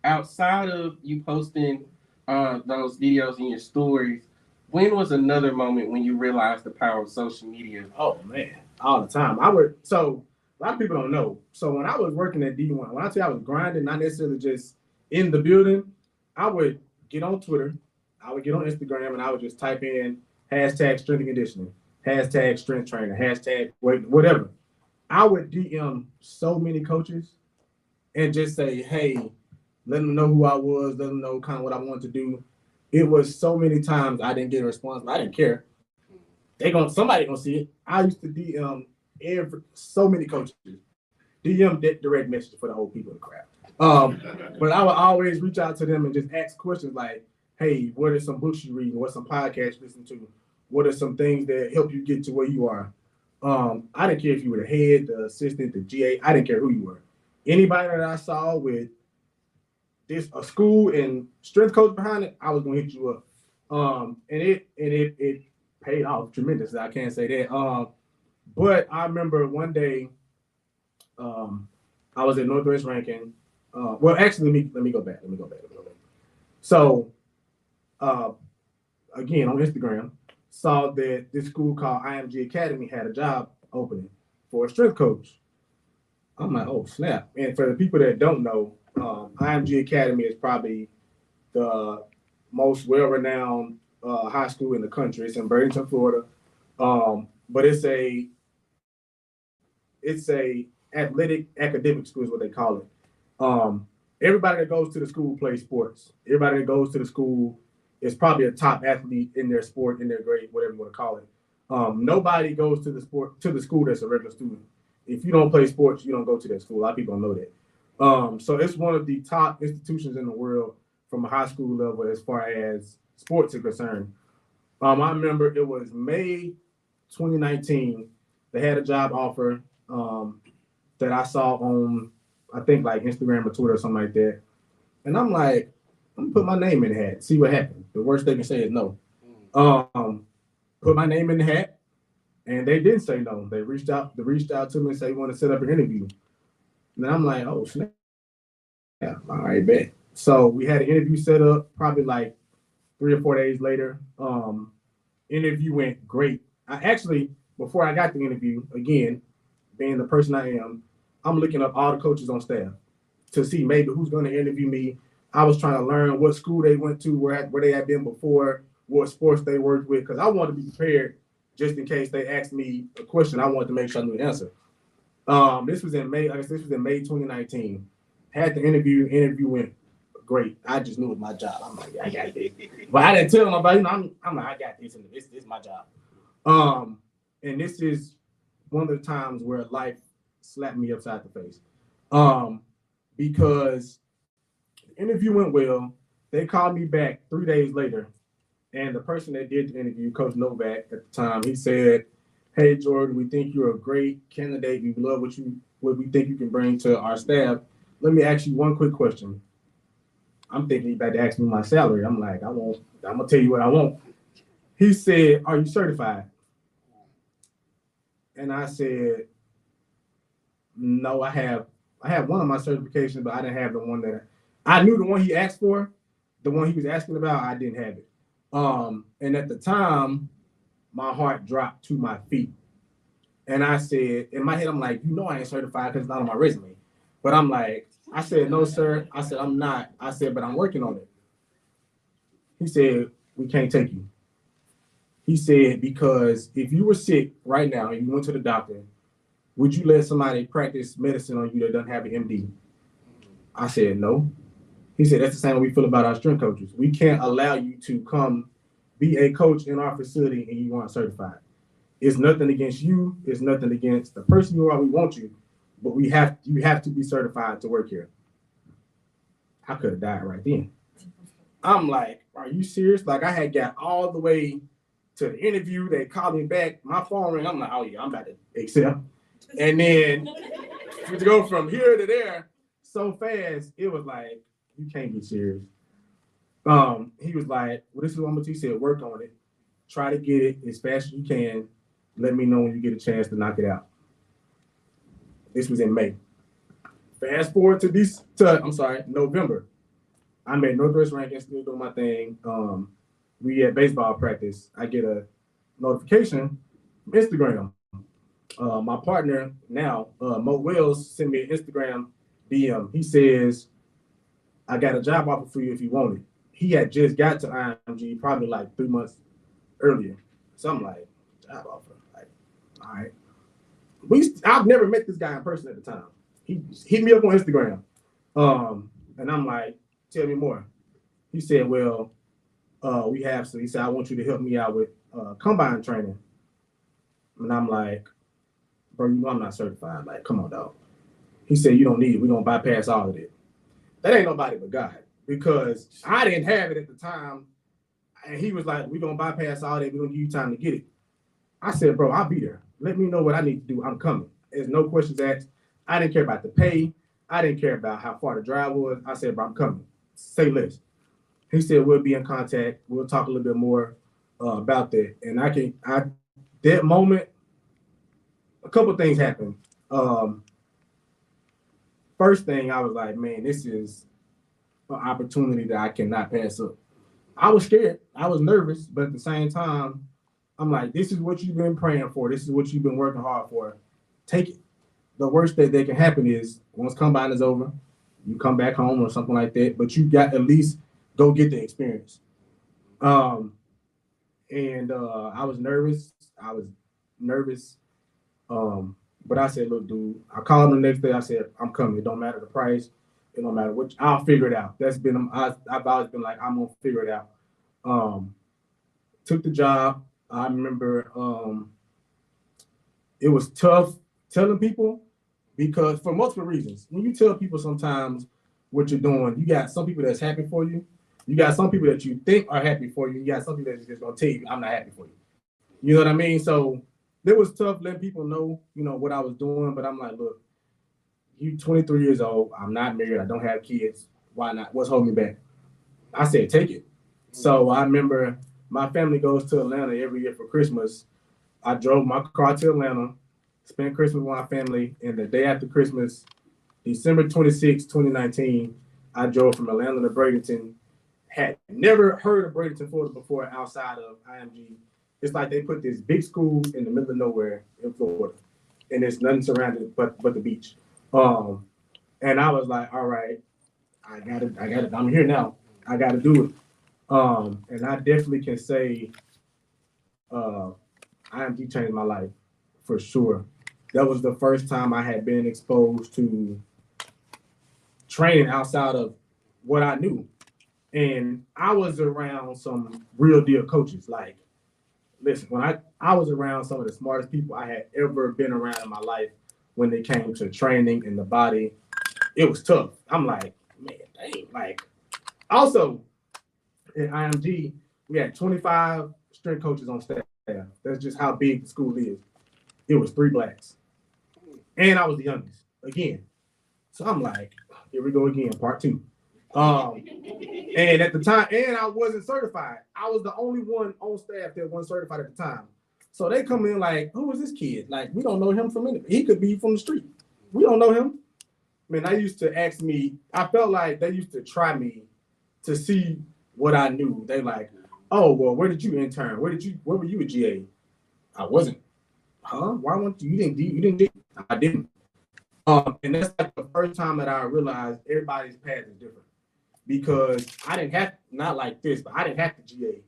outside of you posting those videos in your stories, when was another moment when you realized the power of social media? Oh man, all the time. So a lot of people don't know. So when I was working at D1, when I tell you I was grinding, not necessarily just in the building, I would get on Twitter, I would get on Instagram, and I would just type in hashtag strength and conditioning, hashtag strength trainer, hashtag whatever. I would DM so many coaches and just say, hey, let them know who I was, let them know kind of what I wanted to do. It was so many times I didn't get a response, but I didn't care. Somebody gonna see it. I used to DM so many coaches, DM direct message for the whole people in the crowd. But I would always reach out to them and just ask questions like, hey, what are some books you reading? What's some podcasts you listen to? What are some things that help you get to where you are? I didn't care if you were the head, the assistant, the GA. I didn't care who you were. Anybody that I saw with a school and strength coach behind it, I was gonna hit you up. And it paid off tremendously. I can't say that. But I remember one day, I was at Northwest Rankin. Well, actually, let me go back. So, again, on Instagram, saw that this school called IMG Academy had a job opening for a strength coach. I'm like, oh snap! And for the people that don't know, IMG Academy is probably the most well-renowned high school in the country. It's in Burlington, Florida, but it's a athletic academic school is what they call it. Everybody that goes to the school plays sports. Everybody that goes to the school is probably a top athlete in their sport, in their grade, whatever you want to call it. Nobody goes to the school that's a regular student. If you don't play sports, you don't go to that school. A lot of people don't know that. So it's one of the top institutions in the world from a high school level as far as sports are concerned. I remember it was May 2019. They had a job offer that I saw on, I think, like Instagram or Twitter or something like that. And I'm like, I'm gonna put my name in the hat, see what happens. The worst they can say is no. Put my name in the hat, and they didn't say no. They reached out to me and said, you want to set up an interview. And I'm like, oh snap. Yeah, all right, bet. So we had an interview set up probably like 3 or 4 days later. Interview went great. I actually, before I got the interview, again, being the person I am, I'm looking up all the coaches on staff to see maybe who's going to interview me. I was trying to learn what school they went to, where they had been before, what sports they worked with, because I wanted to be prepared just in case they asked me a question. I wanted to make sure I knew the answer. This was in May. This was in May 2019. Had the interview went great. I just knew it was my job. I'm like, I got this. But I didn't tell nobody. I'm like, I got this, and this is my job. And this is one of the times where life slapped me upside the face. Because the interview went well. They called me back 3 days later, and the person that did the interview, Coach Novak at the time, he said, hey, Jordan, we think you're a great candidate. We love what we think you can bring to our staff. Let me ask you one quick question. I'm thinking he's about to ask me my salary. I'm like, I'm gonna tell you what I want. He said, are you certified? And I said, no, I have one of my certifications, but I didn't have the one that I knew the one he asked for, the one he was asking about, I didn't have it. And at the time, my heart dropped to my feet. And I said, in my head, I'm like, I ain't certified because it's not on my resume. But I'm like, I said, no, sir. I said, I'm not. I said, but I'm working on it. He said, we can't take you. He said, because if you were sick right now and you went to the doctor, would you let somebody practice medicine on you that doesn't have an MD? I said, no. He said, that's the same way we feel about our strength coaches. We can't allow you to come be a coach in our facility and you aren't certified. It's nothing against you. It's nothing against the person you are. We want you, but you have to be certified to work here. I could have died right then. I'm like, are you serious? Like, I had got all the way to the interview. They called me back. My phone rang. I'm like, oh yeah, I'm about to accept. And then to go from here to there so fast, it was like, you can't be serious. He was like, well, this is what I'm gonna teach you. He said, work on it. Try to get it as fast as you can. Let me know when you get a chance to knock it out. This was in May. Fast forward to November. I'm at Northwest Rankin, still doing my thing. We at baseball practice. I get a notification from Instagram. My partner now, Mo Wells, sent me an Instagram DM. He says, I got a job offer for you if you want it. He had just got to IMG probably like 3 months earlier. So I'm like, job offer. Like, all right. I've never met this guy in person at the time. He hit me up on Instagram. And I'm like, tell me more. He said, well, we have, so he said, I want you to help me out with combine training. And I'm like, bro, you know I'm not certified. Like, come on, dog. He said, you don't need it. We're going to bypass all of it. That ain't nobody but God, because I didn't have it at the time. And he was like, we're going to bypass all that. We're going to give you time to get it. I said, bro, I'll be there. Let me know what I need to do. I'm coming. There's no questions asked. I didn't care about the pay. I didn't care about how far the drive was. I said, bro, I'm coming. Say less. He said, we'll be in contact. We'll talk a little bit more about that. And that moment, a couple of things happened. First thing, I was like, man, this is an opportunity that I cannot pass up. I was scared. I was nervous, but at the same time, I'm like, this is what you've been praying for. This is what you've been working hard for. Take it. The worst that can happen is once combine is over, you come back home or something like that, but you got at least go get the experience. I was nervous. But I said, look, dude, I called him the next day. I said, I'm coming. It don't matter the price. It don't matter what. I'll figure it out. I've always been like, I'm going to figure it out. Took the job. I remember it was tough telling people because for multiple reasons. When you tell people sometimes what you're doing, you got some people that's happy for you. You got some people that you think are happy for you. You got some people that's just going to tell you, I'm not happy for you. You know what I mean? So it was tough letting people know, what I was doing. But I'm like, look, you 23 years old. I'm not married. I don't have kids. Why not? What's holding me back? I said, take it. So I remember my family goes to Atlanta every year for Christmas. I drove my car to Atlanta, spent Christmas with my family, and the day after Christmas, December 26, 2019, I drove from Atlanta to Bradenton. Had never heard of Bradenton, Florida before outside of IMG. It's like they put this big school in the middle of nowhere in Florida, and there's nothing surrounded but the beach. And I was like, all right, I got it. I'm here now. I got to do it. And I definitely can say IMG changed my life for sure. That was the first time I had been exposed to training outside of what I knew. And I was around some real deal coaches. Like, listen, when I was around some of the smartest people I had ever been around in my life when it came to training and the body, it was tough. I'm like, man, dang. Like, also, at IMG, we had 25 strength coaches on staff. That's just how big the school is. It was 3 blacks. And I was the youngest, again. So I'm like, here we go again, part 2. And at the time, and I wasn't certified. I was the only one on staff that wasn't certified at the time. So they come in like, who is this kid? Like, we don't know him from anything. He could be from the street. We don't know him. Man, they used to ask me, I felt like they used to try me to see what I knew. They like, oh, well, where did you intern? Where were you at GA? I wasn't. Huh? Why weren't you? You didn't. I didn't. And that's like the first time that I realized everybody's path is different. Because I didn't have, not like this, but I didn't have to GA.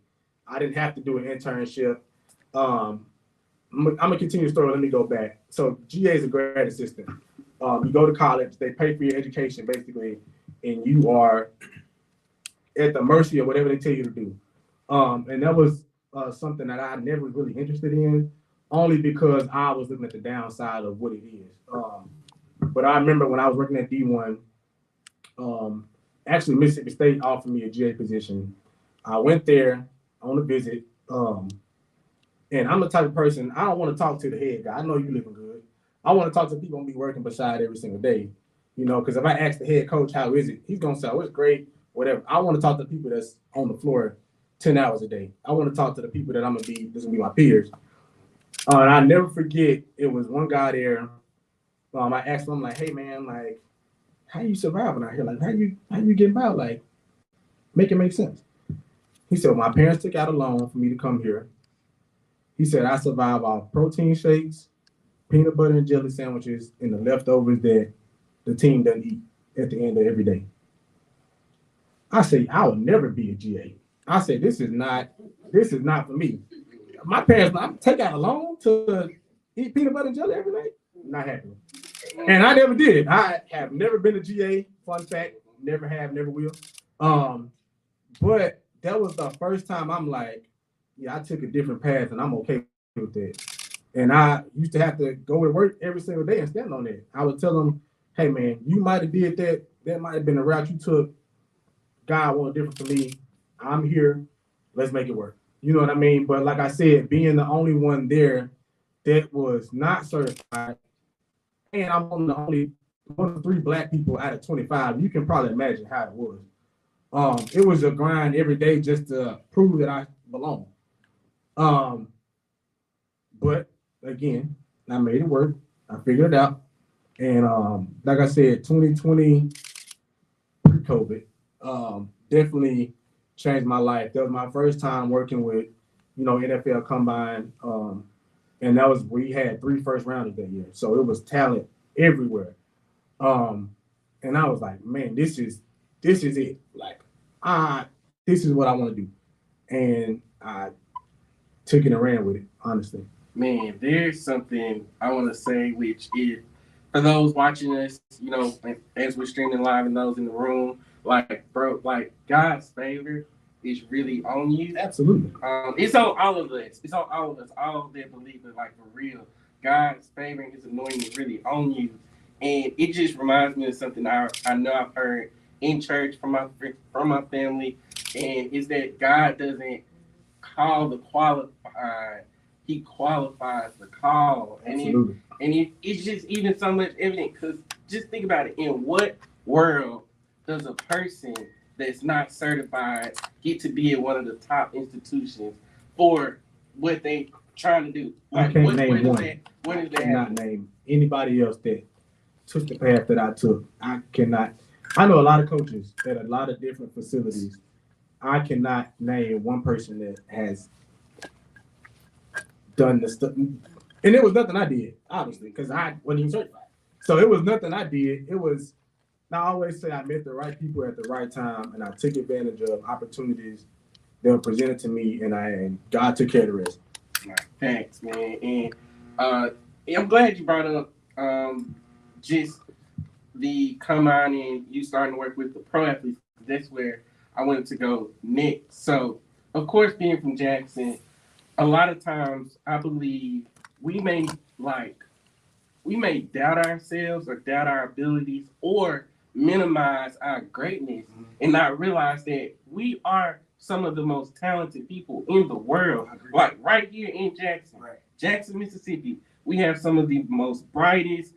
I didn't have to do an internship. I'm gonna continue the story. Let me go back. So GA is a grad assistant. You go to college, they pay for your education basically, and you are at the mercy of whatever they tell you to do. And that was something that I never was really interested in, only because I was looking at the downside of what it is. But I remember when I was working at D1, actually Mississippi State offered me a GA position. I went there on a visit, and I'm the type of person, I don't want to talk to the head guy. I know you living good. I want to talk to people I'm gonna be working beside every single day. You know, because if I ask the head coach how is it, he's gonna say, "Oh, it's great, whatever." I want to talk to people that's on the floor 10 hours a day. I want to talk to the people that this gonna be my peers. And I never forget, it was one guy there. I asked him, I'm like, "Hey man, like, how you surviving out here? Like, how you getting by? Like, make it make sense." He said, "My parents took out a loan for me to come here." He said, "I survive off protein shakes, peanut butter and jelly sandwiches, and the leftovers that the team doesn't eat at the end of every day." I say, "I will never be a GA." I say, this is not for me. My parents not take out a loan to eat peanut butter and jelly every day. Not happening. And I never did. I have never been a GA. Fun fact, never have, never will. But that was the first time I'm like, yeah, I took a different path and I'm okay with that. And I used to have to go to work every single day and stand on that. I would tell them, "Hey man, you might have did that. That might have been the route you took. God wanted different for me. I'm here. Let's make it work." You know what I mean? But like I said, being the only one there that was not certified, and I'm only one of 3 black people out of 25, you can probably imagine how it was. It was a grind every day just to prove that I belong. But again, I made it work. I figured it out. And like I said, 2020 pre-COVID definitely changed my life. That was my first time working with, NFL Combine. And that was, we had 3 first rounders that year. So it was talent everywhere. And I was like, man, this is it. Like, this is what I want to do. And I took it and ran with it, honestly. Man, there's something I want to say, which is for those watching us, as we're streaming live and those in the room, like, bro, like, God's favor is really on you. Absolutely. It's on all of us. It's on all of us, all that believers, like, for real. God's favor and his anointing is really on you. And it just reminds me of something I know I've heard in church from my family, and is that God doesn't call the qualified, he qualifies the call. Absolutely. And it's just even so much evident, because just think about it. In what world does a person that's not certified get to be at one of the top institutions for what they trying to do? Like, I can't name one. When is that? I cannot name anybody else that took the path that I took. I cannot. I know a lot of coaches at a lot of different facilities. I cannot name one person that has done this stuff. And it was nothing I did, obviously, because I wasn't even certified. So it was nothing I did. It was, I always say I met the right people at the right time, and I took advantage of opportunities that were presented to me, and God took care of the rest. Thanks, man. And I'm glad you brought up just the come on and you starting to work with the pro athletes. That's where I wanted to go next. So, of course, being from Jackson, a lot of times I believe we may doubt ourselves or doubt our abilities or minimize our greatness and not realize that we are some of the most talented people in the world. Like right here in Jackson, Jackson, Mississippi, we have some of the most brightest,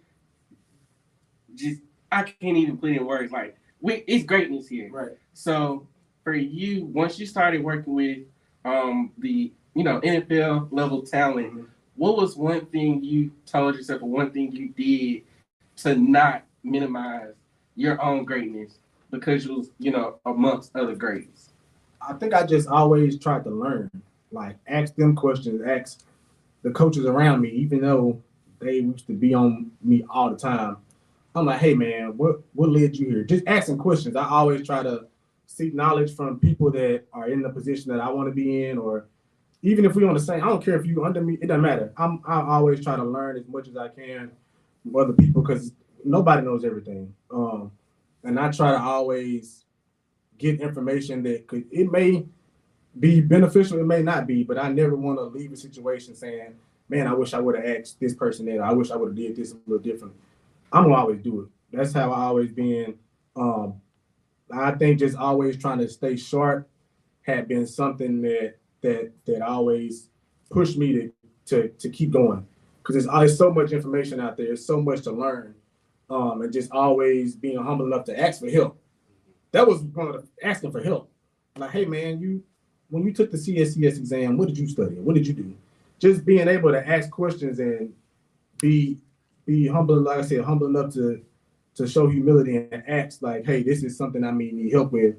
I can't even put it in words. Like, it's greatness here. Right. So for you, once you started working with the NFL level talent, what was one thing you told yourself, or one thing you did to not minimize your own greatness because you was amongst other greats? I think I just always tried to learn, like ask them questions, ask the coaches around me, even though they used to be on me all the time. I'm like, hey man, what led you here? Just asking questions. I always try to seek knowledge from people that are in the position that I want to be in, or even if we on the same, I don't care if you under me, it doesn't matter. I always try to learn as much as I can from other people, because nobody knows everything. And I try to always get information that it may be beneficial, it may not be, but I never want to leave a situation saying, man, I wish I would have asked this person that, or I wish I would have did this a little different. I'm gonna always do it. That's how I always been. I think just always trying to stay sharp had been something that always pushed me to keep going. because there's so much information out there. There's so much to learn, and just always being humble enough to ask for help. That was one of the asking for help. Like, hey man, when you took the CSCS exam, what did you study? What did you do? Just being able to ask questions and be humble, like I said, humble enough to show humility and ask like, hey, this is something I may need help with.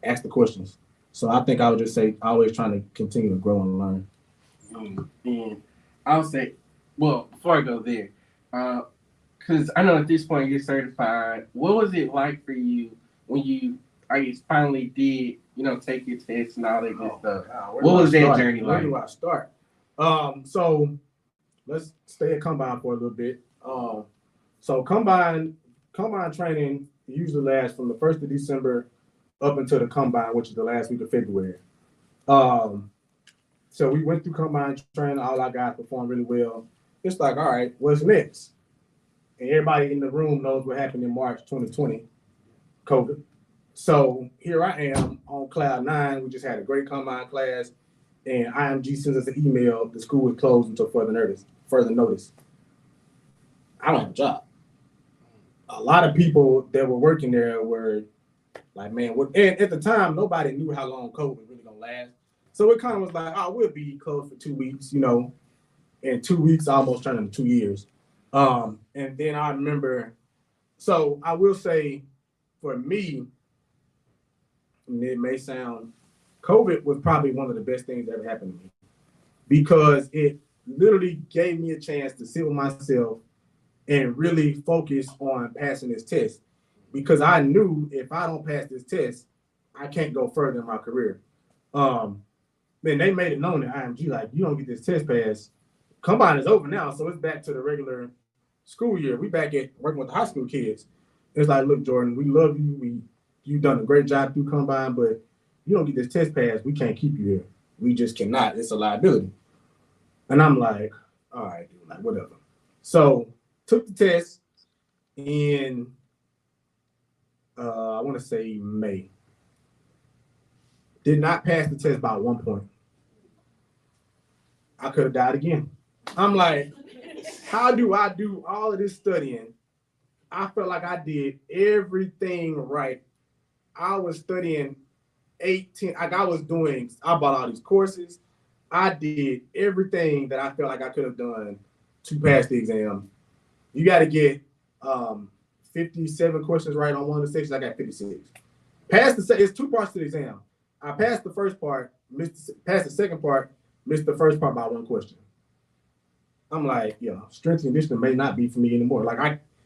Ask the questions. So I think I would just say always trying to continue to grow and learn. And I'll say, well, before I go there, because I know at this point you're certified. What was it like for you when you, I guess, finally did, take your test and all that good stuff? What was that journey like? Where do I start? So let's stay at Combine for a little bit. So Combine training usually lasts from the 1st of December up until the Combine, which is the last week of February. So we went through Combine training. All our guys performed really well. It's like, all right, what's next? And everybody in the room knows what happened in March 2020, COVID. So here I am on cloud 9. We just had a great Combine class, and IMG sends us an email. The school is closed until further notice. I don't have a job. A lot of people that were working there were like, man, and at the time, nobody knew how long COVID was really gonna last. So it kind of was like, we'll be closed for 2 weeks, and 2 weeks almost turned into 2 years. And then I remember, so I will say for me, and it may sound, COVID was probably one of the best things that ever happened to me because it literally gave me a chance to sit with myself and really focus on passing this test because I knew if I don't pass this test, I can't go further in my career. Man, they made it known at IMG, like, you don't get this test pass. Combine is over now, so it's back to the regular school year. We back at working with the high school kids. It's like, look, Jordan, we love you. You've done a great job through Combine, but you don't get this test pass. We can't keep you here. We just cannot. It's a liability. And I'm like, all right, dude, like, whatever. So took the test in, I want to say May. Did not pass the test by 1 point. I could have died again. I'm like, how do I do all of this studying? I felt like I did everything right. I was studying 18, like I bought all these courses. I did everything that I felt like I could have done to pass the exam. You got to get 57 questions right on one of the sections. I got 56. It's 2 parts to the exam. I passed the first part, passed the second part, missed the first part by 1 question. I'm like, strength and conditioning may not be for me anymore.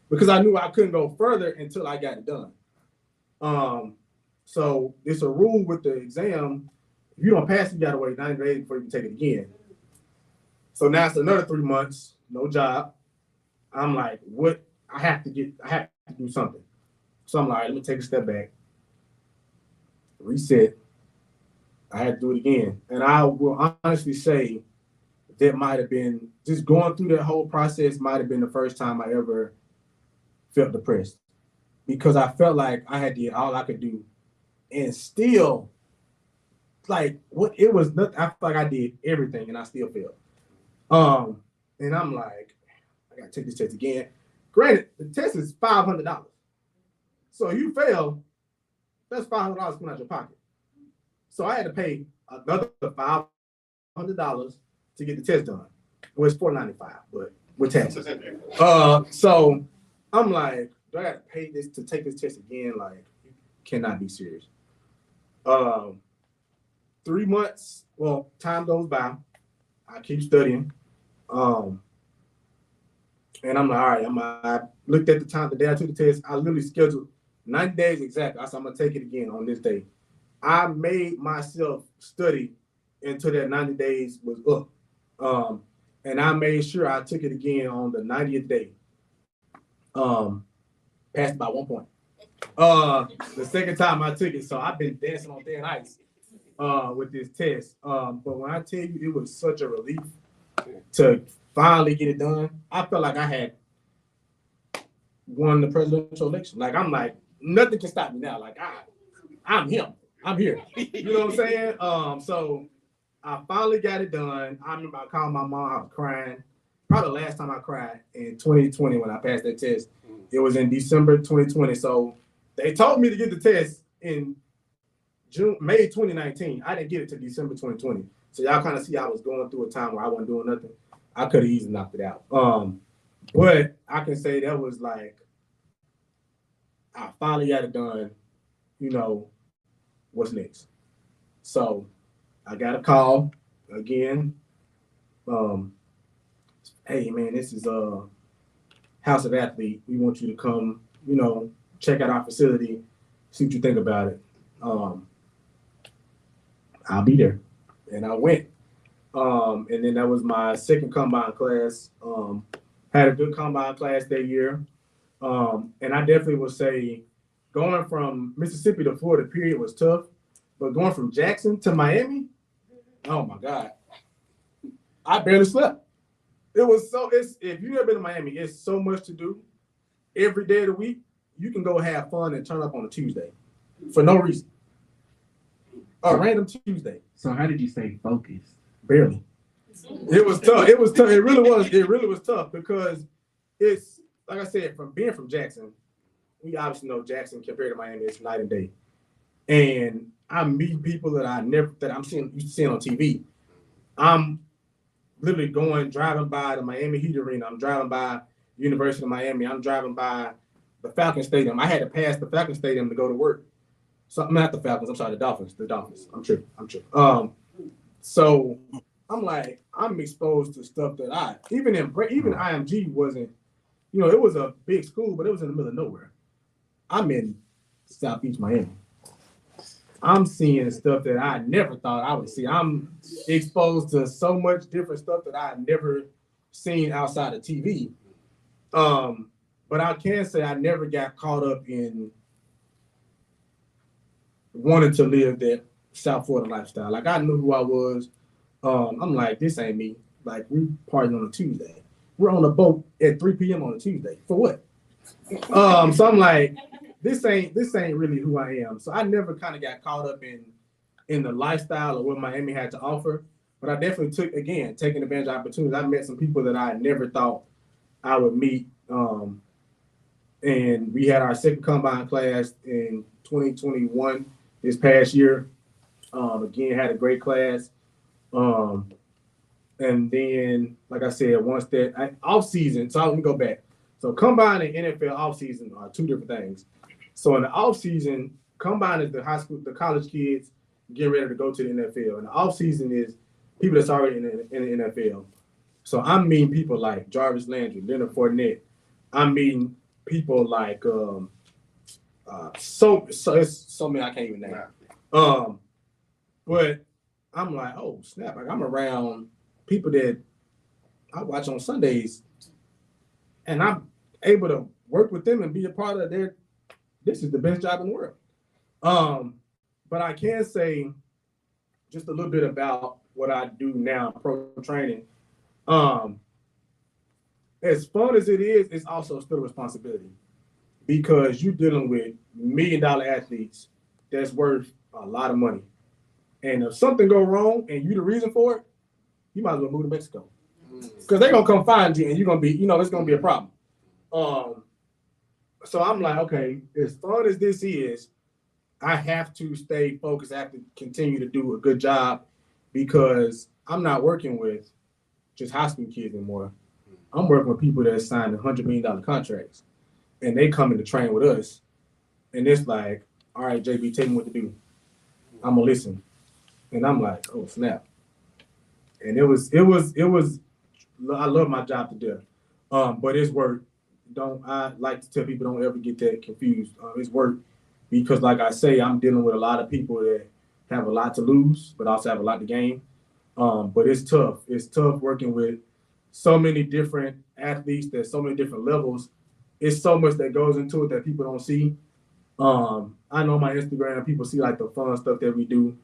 Because I knew I couldn't go further until I got it done. So it's a rule with the exam. If you don't pass it, you gotta wait 90 days before you can take it again. So now it's another 3 months, no job. I'm like, what? I have to do something. So I'm like, let me take a step back, reset. I had to do it again. And I will honestly say that might have been, just going through that whole process might have been the first time I ever felt depressed because I felt like I had did all I could do and still, like, it was nothing. I felt like I did everything and I still failed. And I'm like, I gotta take this test again. Granted, the test is $500. So you fail, that's $500 coming out your pocket. So I had to pay another $500 to get the test done. Well, it's $495, but with taxes. So I'm like, do I got to pay this to take this test again? Like, you cannot be serious. 3 months, well, time goes by. I keep studying. And I'm like, all right, I looked at the time, the day I took the test, I literally scheduled 90 days exactly. I said, I'm going to take it again on this day. I made myself study until that 90 days was up. And I made sure I took it again on the 90th day. Passed by 1 point. The second time I took it, so I've been dancing on thin ice with this test. But when I tell you it was such a relief to finally get it done, I felt like I had won the presidential election. Like, I'm like, nothing can stop me now. Like, I'm him. I'm here. You know what I'm saying? So I finally got it done. I remember I called my mom. I was crying. probably the last time I cried in 2020 when I passed that test. It was in December 2020. So they told me to get the test in May 2019. I didn't get it to December 2020. So y'all kind of see I was going through a time where I wasn't doing nothing. I could have easily knocked it out. But I can say that was like, I finally got it done. You know, what's next? So I got a call again. Hey man, this is House of Athlete. We want you to come, you know, check out our facility, see what you think about it. I'll be there. And I went. And then that was my second combine class. Had a good combine class that year. And I definitely would say going from Mississippi to Florida, period, was tough. But going from Jackson to Miami, oh my God. I barely slept. If you've never been to Miami, it's so much to do. Every day of the week, you can go have fun and turn up on a Tuesday for no reason. A random Tuesday. So how did you stay focused? Barely. It was tough. It was tough. It really was. It really was tough because it's, like I said, from being from Jackson, we obviously know Jackson compared to Miami, it's night and day. And I'm meeting people that I'm used to seeing on TV. I'm literally driving by the Miami Heat Arena. I'm driving by University of Miami. I'm driving by the Falcon Stadium. I had to pass the Falcon Stadium to go to work. So I'm not the Falcons. I'm sorry, the Dolphins. The Dolphins. I'm tripping. So I'm like, I'm exposed to stuff that even IMG wasn't, you know, it was a big school, but it was in the middle of nowhere. I'm in Southeast Miami. I'm seeing stuff that I never thought I would see. I'm exposed to so much different stuff that I never seen outside of TV. But I can say I never got caught up in wanting to live that South Florida lifestyle. Like I knew who I was. I'm like, this ain't me. Like we partying on a Tuesday. We're on a boat at 3 p.m. on a Tuesday. For what? So I'm like, this ain't really who I am. So I never kind of got caught up in the lifestyle of what Miami had to offer. But I definitely taking advantage of opportunities. I met some people that I never thought I would meet. And we had our second combine class in 2021 this past year. Again, had a great class. And then, like I said, once that off season, so let me go back. So combine and NFL off season are two different things. So in the off season, combine is the college kids getting ready to go to the NFL. And the off season is people that's already in the NFL. So I'm meeting people like Jarvis Landry, Leonard Fournette. I'm meeting people like so it's so many I can't even name. But I'm like, oh snap! Like I'm around people that I watch on Sundays, and I'm able to work with them and be a part of their. This is the best job in the world. But I can say just a little bit about what I do now, pro training. As fun as it is, it's also still a responsibility because you're dealing with $1 million athletes that's worth a lot of money. And if something go wrong and you the reason for it, you might as well move to Mexico. Because they're going to come find you and you're going to be, it's going to be a problem. So I'm like, okay, as fun as this is, I have to stay focused. I have to continue to do a good job because I'm not working with just high school kids anymore. I'm working with people that signed $100 million contracts and they come in to train with us. And it's like, all right, JB, tell me what to do. I'm going to listen. And I'm like, oh, snap. And it was, I love my job to death. But it's work. I like to tell people don't ever get that confused. It's work because like I say, I'm dealing with a lot of people that have a lot to lose, but also have a lot to gain. But it's tough. It's tough working with so many different athletes, there's so many different levels. It's so much that goes into it that people don't see. I know my Instagram, people see like the fun stuff that we do,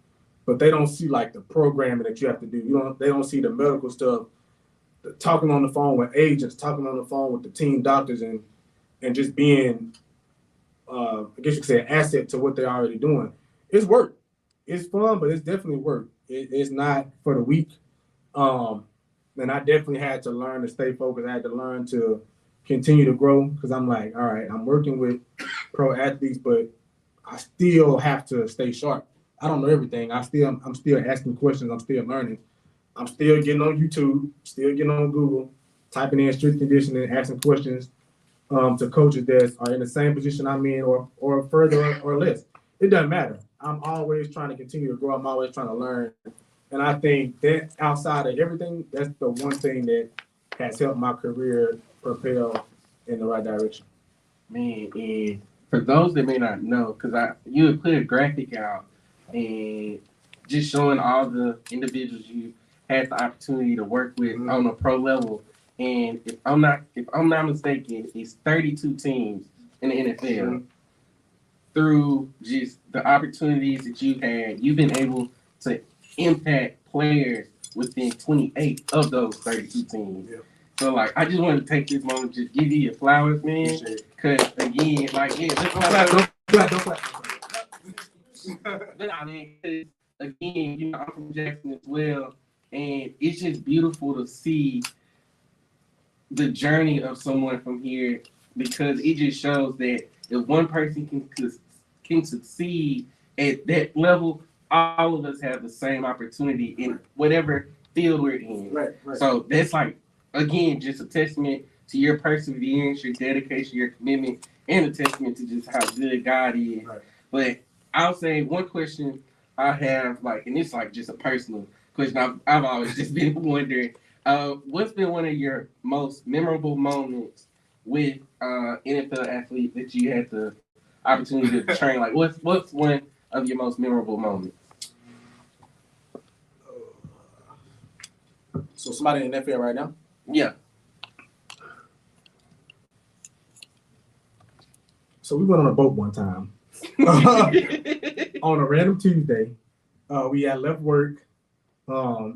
but they don't see like the programming that you have to do. They don't see the medical stuff, the talking on the phone with agents, talking on the phone with the team doctors, and just being, I guess you could say, an asset to what they're already doing. It's work. It's fun, but it's definitely work. It's not for the weak. And I definitely had to learn to stay focused. I had to learn to continue to grow because I'm like, all right, I'm working with pro athletes, but I still have to stay sharp. I don't know everything. I'm still asking questions. I'm still learning. I'm still getting on YouTube, still getting on Google, typing in strength conditioning, asking questions to coaches that are in the same position I'm in or further or less. It doesn't matter. I'm always trying to continue to grow. I'm always trying to learn. And I think that outside of everything, that's the one thing that has helped my career propel in the right direction. Man, and for those that may not know, because you had put a graphic out and just showing all the individuals you had the opportunity to work with on a pro level. And if I'm not mistaken, it's 32 teams in the NFL. Through just the opportunities that you've had, you've been able to impact players within 28 of those 32 teams. Yeah. So, like, I just wanted to take this moment to just give you your flowers, man. Because, again, like, yeah, let's Don't clap. But I mean, 'cause again, I'm from Jackson as well, and it's just beautiful to see the journey of someone from here because it just shows that if one person can succeed at that level, all of us have the same opportunity in whatever field we're in. Right. So that's like, again, just a testament to your perseverance, your dedication, your commitment, and a testament to just how good God is. Right. But I'll say one question I have, like, and it's like just a personal question I've always just been wondering, what's been one of your most memorable moments with NFL athlete that you had the opportunity to train? Like, what's one of your most memorable moments? So somebody in the NFL right now? Yeah. So we went on a boat one time on a random Tuesday. We had left work.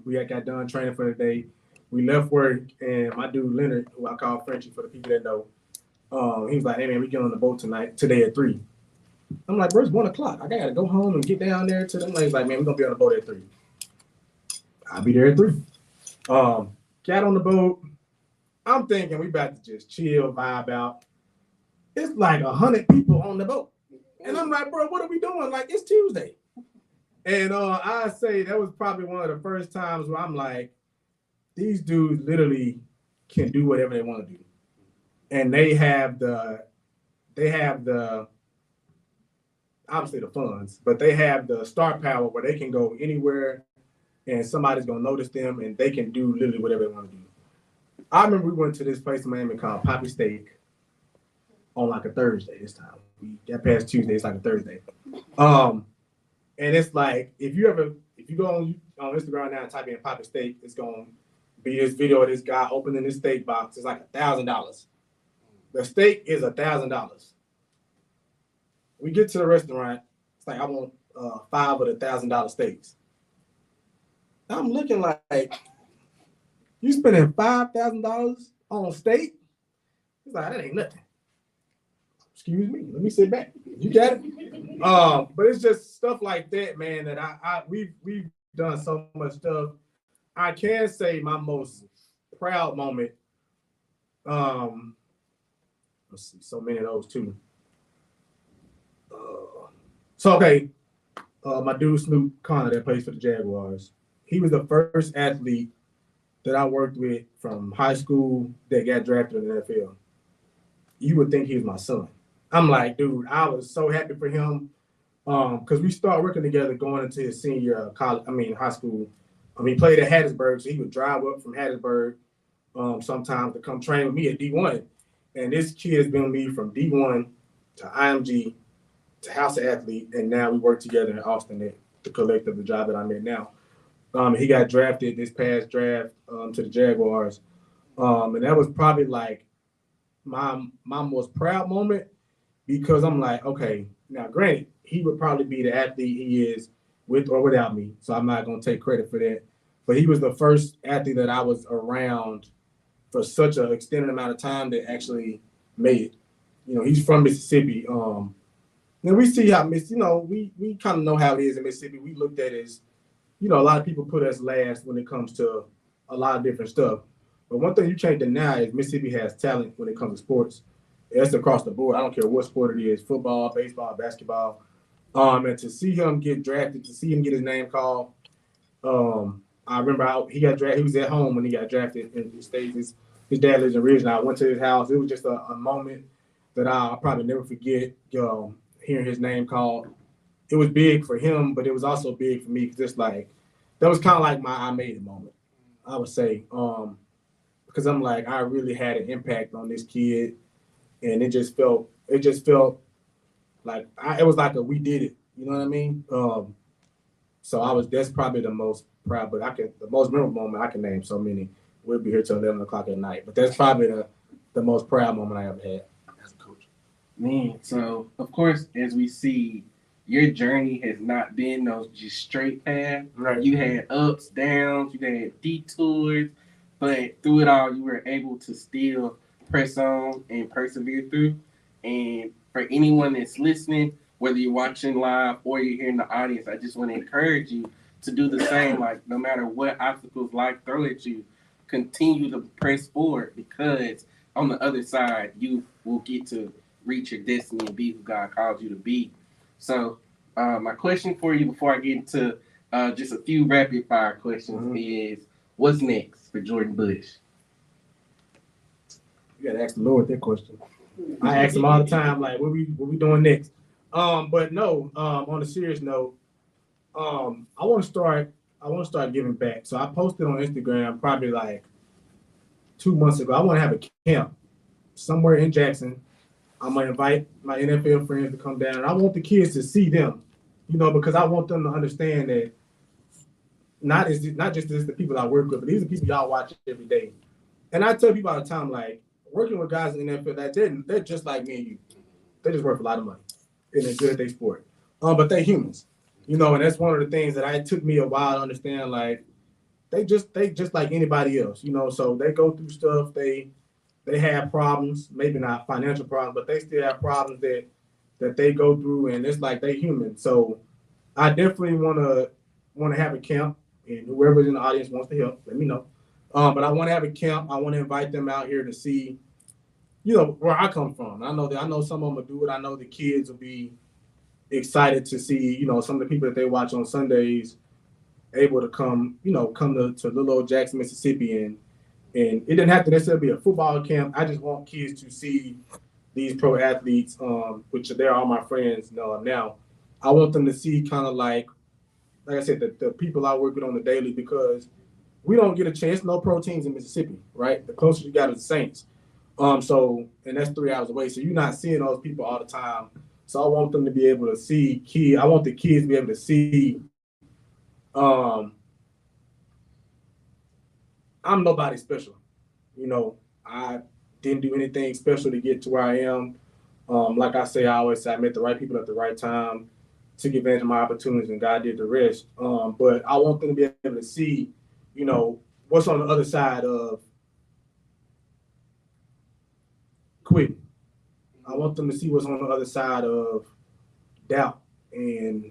We had got done training for the day. We left work, and my dude Leonard, who I call Frenchie for the people that know, he was like, "Hey man, we get on the boat today at 3." I'm like, "Bro, it's 1:00. I gotta go home and get down there to them." He's like, "Man, we're gonna be on the boat at 3." I'll be there at 3. Got on the boat. I'm thinking we about to just chill, vibe out. It's like 100 people on the boat. And I'm like, bro, what are we doing? Like, it's Tuesday. And I say that was probably one of the first times where I'm like, these dudes literally can do whatever they want to do. And they have the obviously the funds, but they have the star power where they can go anywhere and somebody's gonna notice them and they can do literally whatever they want to do. I remember we went to this place in Miami called Poppy Steak on like a Thursday this time. We got past Tuesday, it's like a Thursday. And it's like if you go on Instagram now and type in Poppy Steak, it's gonna be this video of this guy opening this steak box. It's like $1,000. The steak is $1,000. We get to the restaurant, it's like I want 5 of the $1,000 steaks. I'm looking like, you spending $5,000 on steak? He's like, that ain't nothing. Excuse me, let me sit back. You got it? But it's just stuff like that, man, that we've done so much stuff. I can say my most proud moment, let's see, so many of those too. My dude Snoop Connor that plays for the Jaguars. He was the first athlete that I worked with from high school that got drafted in the NFL. You would think he was my son. I'm like, dude, I was so happy for him because we started working together going into his senior high school. He played at Hattiesburg, so he would drive up from Hattiesburg sometimes to come train with me at D1. And this kid has been with me from D1 to IMG to House of Athlete, and now we work together in Austin at the collective, the job that I'm in now. He got drafted this past draft to the Jaguars. And that was probably like my most proud moment because I'm like, okay, now granted, he would probably be the athlete he is with or without me. So I'm not going to take credit for that. But he was the first athlete that I was around for such an extended amount of time that actually made it. He's from Mississippi. And we see how we kind of know how it is in Mississippi. We looked at it as, a lot of people put us last when it comes to a lot of different stuff. But one thing you can't deny is Mississippi has talent when it comes to sports. It's across the board. I don't care what sport it is, football, baseball, basketball. And to see him get drafted, to see him get his name called, I remember he got drafted. He was at home when he got drafted in the States. His dad lives in Ridgeline. I went to his house. It was just a moment that I'll probably never forget, hearing his name called. It was big for him, but it was also big for me because it's like, that was kind of like my I made it moment, I would say. Because I'm like, I really had an impact on this kid, and it just felt like it was like we did it. You know what I mean? So that's probably the most proud, but the most memorable moment. I can name so many. We'll be here till 11 o'clock at night, but that's probably the most proud moment I ever had as a coach. Man, so of course, as we see, your journey has not been those just straight paths. Right. You had ups, downs, you had detours, but through it all, you were able to still press on and persevere through. And for anyone that's listening, whether you're watching live or you're here in the audience, I just want to encourage you to do the same. Like, no matter what obstacles life throw at you, continue to press forward, because on the other side, you will get to reach your destiny and be who God called you to be. So my question for you before I get into just a few rapid fire questions is, what's next for Jordan Bush? You gotta ask the Lord that question. I ask him all the time, like, what we doing next? But no, on a serious note, I want to start giving back. So I posted on Instagram probably like 2 months ago. I want to have a camp somewhere in Jackson. I'm gonna invite my NFL friends to come down, and I want the kids to see them, because I want them to understand that not just the people I work with, but these are people y'all watch every day. And I tell people all the time, like, working with guys in the NFL, that they're just like me and you. They just worth a lot of money, and they're good at their sport. But they're humans, and that's one of the things that it took me a while to understand. Like, they just like anybody else, So they go through stuff. They have problems, maybe not financial problems, but they still have problems that they go through, and it's like they human. So I definitely want to have a camp, and whoever's in the audience wants to help, let me know. But I want to have a camp. I want to invite them out here to see, where I come from. I know some of them will do it. I know the kids will be excited to see, some of the people that they watch on Sundays able to come to little old Jackson, Mississippi, and it didn't have to necessarily be a football camp. I just want kids to see these pro athletes, which they're all my friends now. I want them to see kind of like I said, the people I work with on the daily, because we don't get a chance. No pro teams in Mississippi, right? The closest you got is the Saints. And that's 3 hours away. So you're not seeing those people all the time. So I want them to be able to see I want the kids to be able to see I'm nobody special. I didn't do anything special to get to where I am. Like I always say, I met the right people at the right time, took advantage of my opportunities, and God did the rest. But I want them to be able to see, what's on the other side of quitting. I want them to see what's on the other side of doubt, and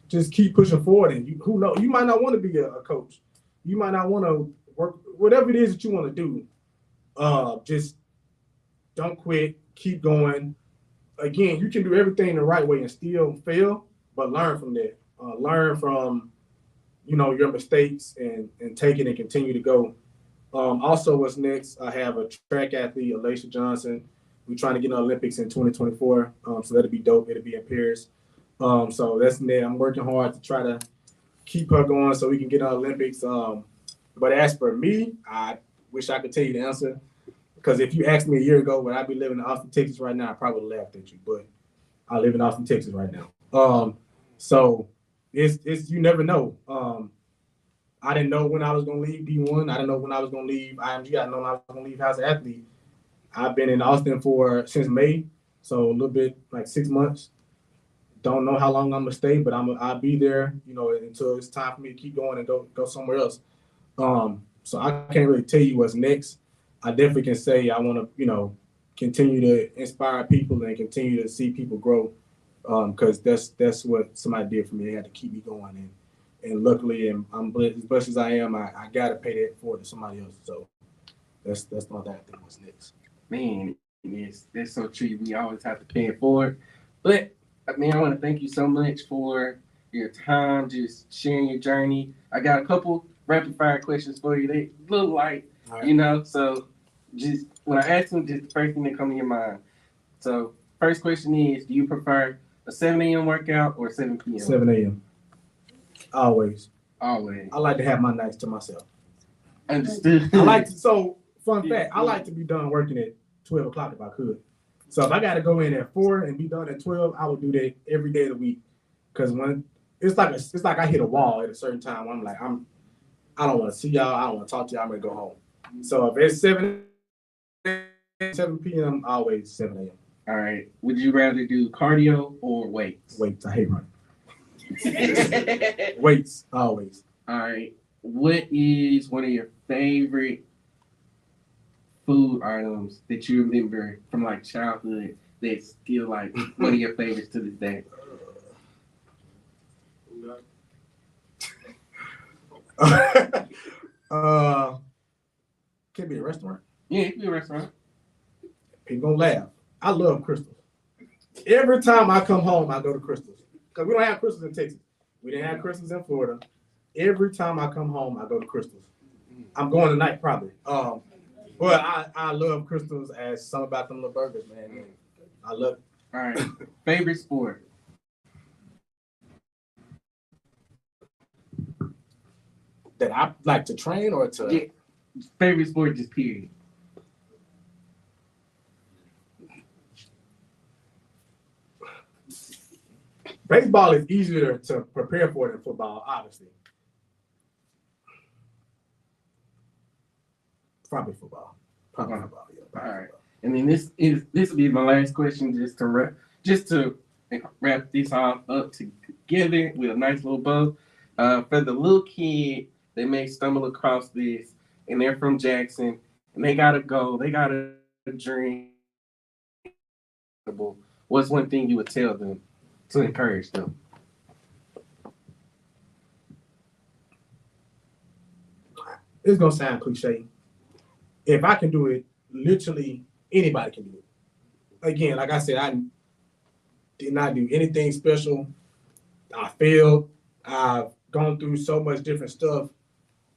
just keep pushing forward. And who knows, you might not want to be a coach. You might not want to work, whatever it is that you want to do. Just don't quit, keep going. Again, you can do everything the right way and still fail, but learn from that. Learn from, your mistakes and take it and continue to go. Also, what's next? I have a track athlete, Alicia Johnson. We're trying to get in the Olympics in 2024. So that'll be dope. It'll be in Paris. So that's next. I'm working hard to try to keep her going so we can get in the Olympics. But as for me, I wish I could tell you the answer. Because if you asked me a year ago, would I be living in Austin, Texas right now, I probably laughed at you. But I live in Austin, Texas right now. So it's you never know. I didn't know when I was going to leave D1. I didn't know when I was going to leave IMG. I didn't know when I was going to leave as an athlete. I've been in Austin since May, so a little bit, like 6 months. Don't know how long I'm going to stay, but I'll be there, until it's time for me to keep going and go somewhere else. So I can't really tell you what's next. I definitely can say I want to, continue to inspire people and continue to see people grow, because that's what somebody did for me. They had to keep me going, and luckily, and I'm blessed, as blessed as I am, I gotta pay that forward to somebody else. So that's my that thing. What's next? Man, that's so true. We always have to pay it forward. But I mean, I want to thank you so much for your time, just sharing your journey. I got a couple rapid fire questions for you. They look like, All right. you know, so just when I ask them, just the first thing that come to your mind. So first question is, do you prefer a 7 a.m. workout or 7 p.m.? 7 a.m. Always. Always. I like to have my nights to myself. Understood. I like to, so fun fact, I like to be done working at 12 o'clock if I could. So if I got to go in at 4 and be done at 12, I would do that every day of the week. Because when it's like I hit a wall at a certain time. I'm like, I don't want to see y'all. I don't want to talk to y'all. I'm gonna go home. So if it's 7 p.m., always 7 a.m. All right. Would you rather do cardio or weights? Weights. I hate running. Weights, always. All right. What is one of your favorite food items that you remember from like childhood that's still like one of your favorites to this day? Can be a restaurant. Yeah, it could be a restaurant. People gonna laugh. I love crystals. Every time I come home, I go to crystals. Because we don't have crystals in Texas. We didn't have crystals in Florida. Every time I come home, I go to crystals. I'm going tonight probably. But I love crystals as something about them little burgers, man. I love it. All right. Favorite sport? That I like to train or to. Yeah. Favorite sport, just period. Baseball is easier to prepare for than football, obviously. Probably football. Probably football. Yeah, probably All right. football. And then this will be my last question, just to wrap this all up together with a nice little bow. For the little kid that may stumble across this, and they're from Jackson, and they gotta go, they gotta dream. What's one thing you would tell them to encourage them? It's gonna sound cliche. If I can do it, literally anybody can do it. Again, like I said, I did not do anything special. I failed. I've gone through so much different stuff,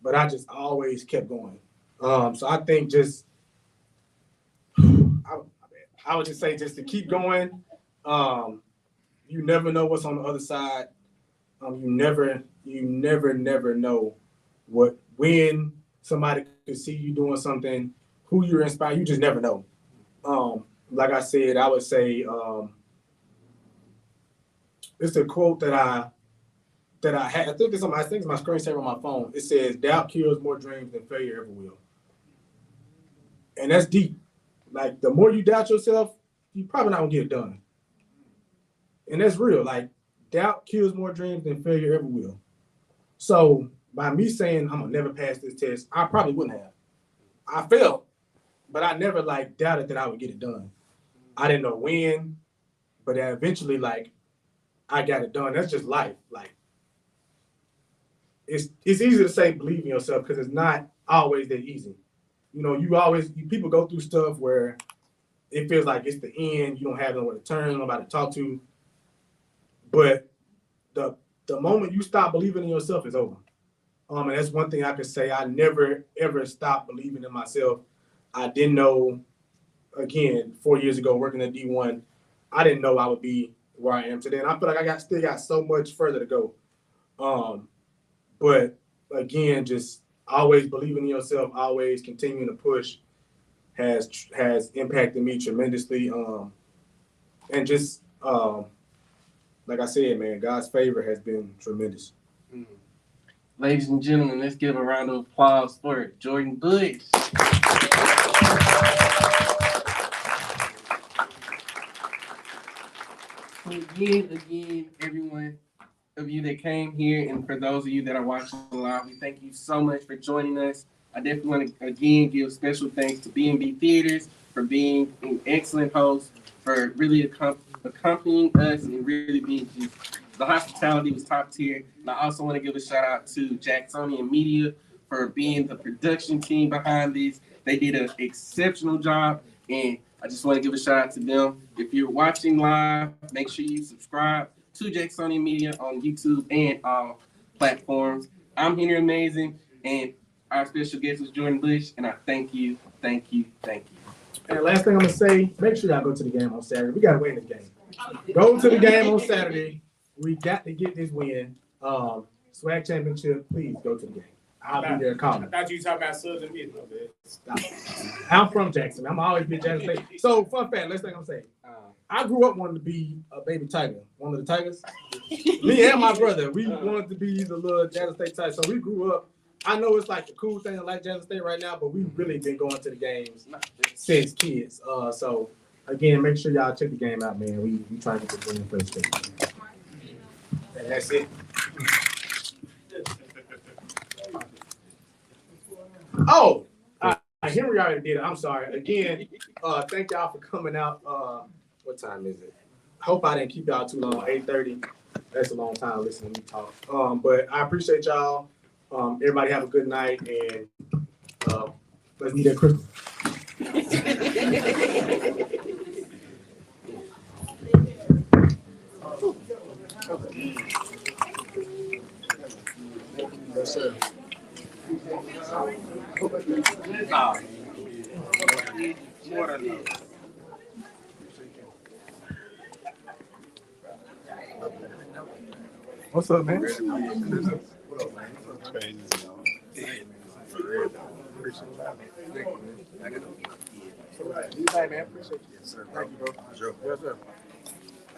but I just always kept going. So I think just I would just say just to keep going. You never know what's on the other side. You never know when somebody could see you doing something, who you're inspired. You just never know. Like I said, I would say it's a quote that I had. I think it's my screensaver on my phone. It says, "Doubt kills more dreams than failure ever will." And that's deep. Like the more you doubt yourself, you probably not gonna get it done. And that's real. Like doubt kills more dreams than failure ever will. So by me saying I'm gonna never pass this test, I probably wouldn't have. I failed, but I never like doubted that I would get it done. I didn't know when, but eventually, like, I got it done. That's just life. Like, it's easy to say believe in yourself because it's not always that easy. You know, people go through stuff where it feels like it's the end. You don't have nowhere to turn, nobody to talk to. But the moment you stop believing in yourself is over. And that's one thing I could say. I never, ever stopped believing in myself. I didn't know, again, 4 years ago working at D1, I didn't know I would be where I am today. And I feel like I still got so much further to go. But again, just always believing in yourself, always continuing to push has impacted me tremendously. And just, like I said, man, God's favor has been tremendous. Mm. Ladies and gentlemen, let's give a round of applause for Jordan Bush. Again, everyone of you that came here, and for those of you that are watching live, we thank you so much for joining us. I definitely want to again give special thanks to B&B Theaters for being an excellent host, for really accompanying us and really being just, the hospitality was top tier. And I also want to give a shout out to Jacksonian Media for being the production team behind this. They did an exceptional job, and I just want to give a shout out to them. If you're watching live, make sure you subscribe to Jacksonian Media on YouTube and all platforms. I'm Henry Amazing, and our special guest was Jordan Bush, and I thank you, thank you, thank you. And last thing I'm gonna say, make sure y'all go to the game on Saturday. We gotta win this game. Go to the game on Saturday. We got to get this win. Swag championship, please go to the game. I'll be there I calling. thought you were talking about Southern Miss, my bad. I'm from Jackson. I'm always been Jackson State. So fun fact, last thing I'm saying. I grew up wanting to be a baby tiger, one of the tigers. Me and my brother, we wanted to be the little Jackson State Tigers. So we grew up. I know it's like the cool thing to like Jackson State right now, but we've really been going to the games since kids. So again, make sure y'all check the game out, man. We try to get the win for the state. And that's it. Oh, Henry already did it. I'm sorry. Again, thank y'all for coming out. What time is it? I hope I didn't keep y'all too long. 8:30. That's a long time listening to me talk. But I appreciate y'all. Everybody have a good night, and let's meet at Christmas. Yes, sir. More than that. What's up, man? Appreciate you. Thank you, bro. Sure. Yes, sir.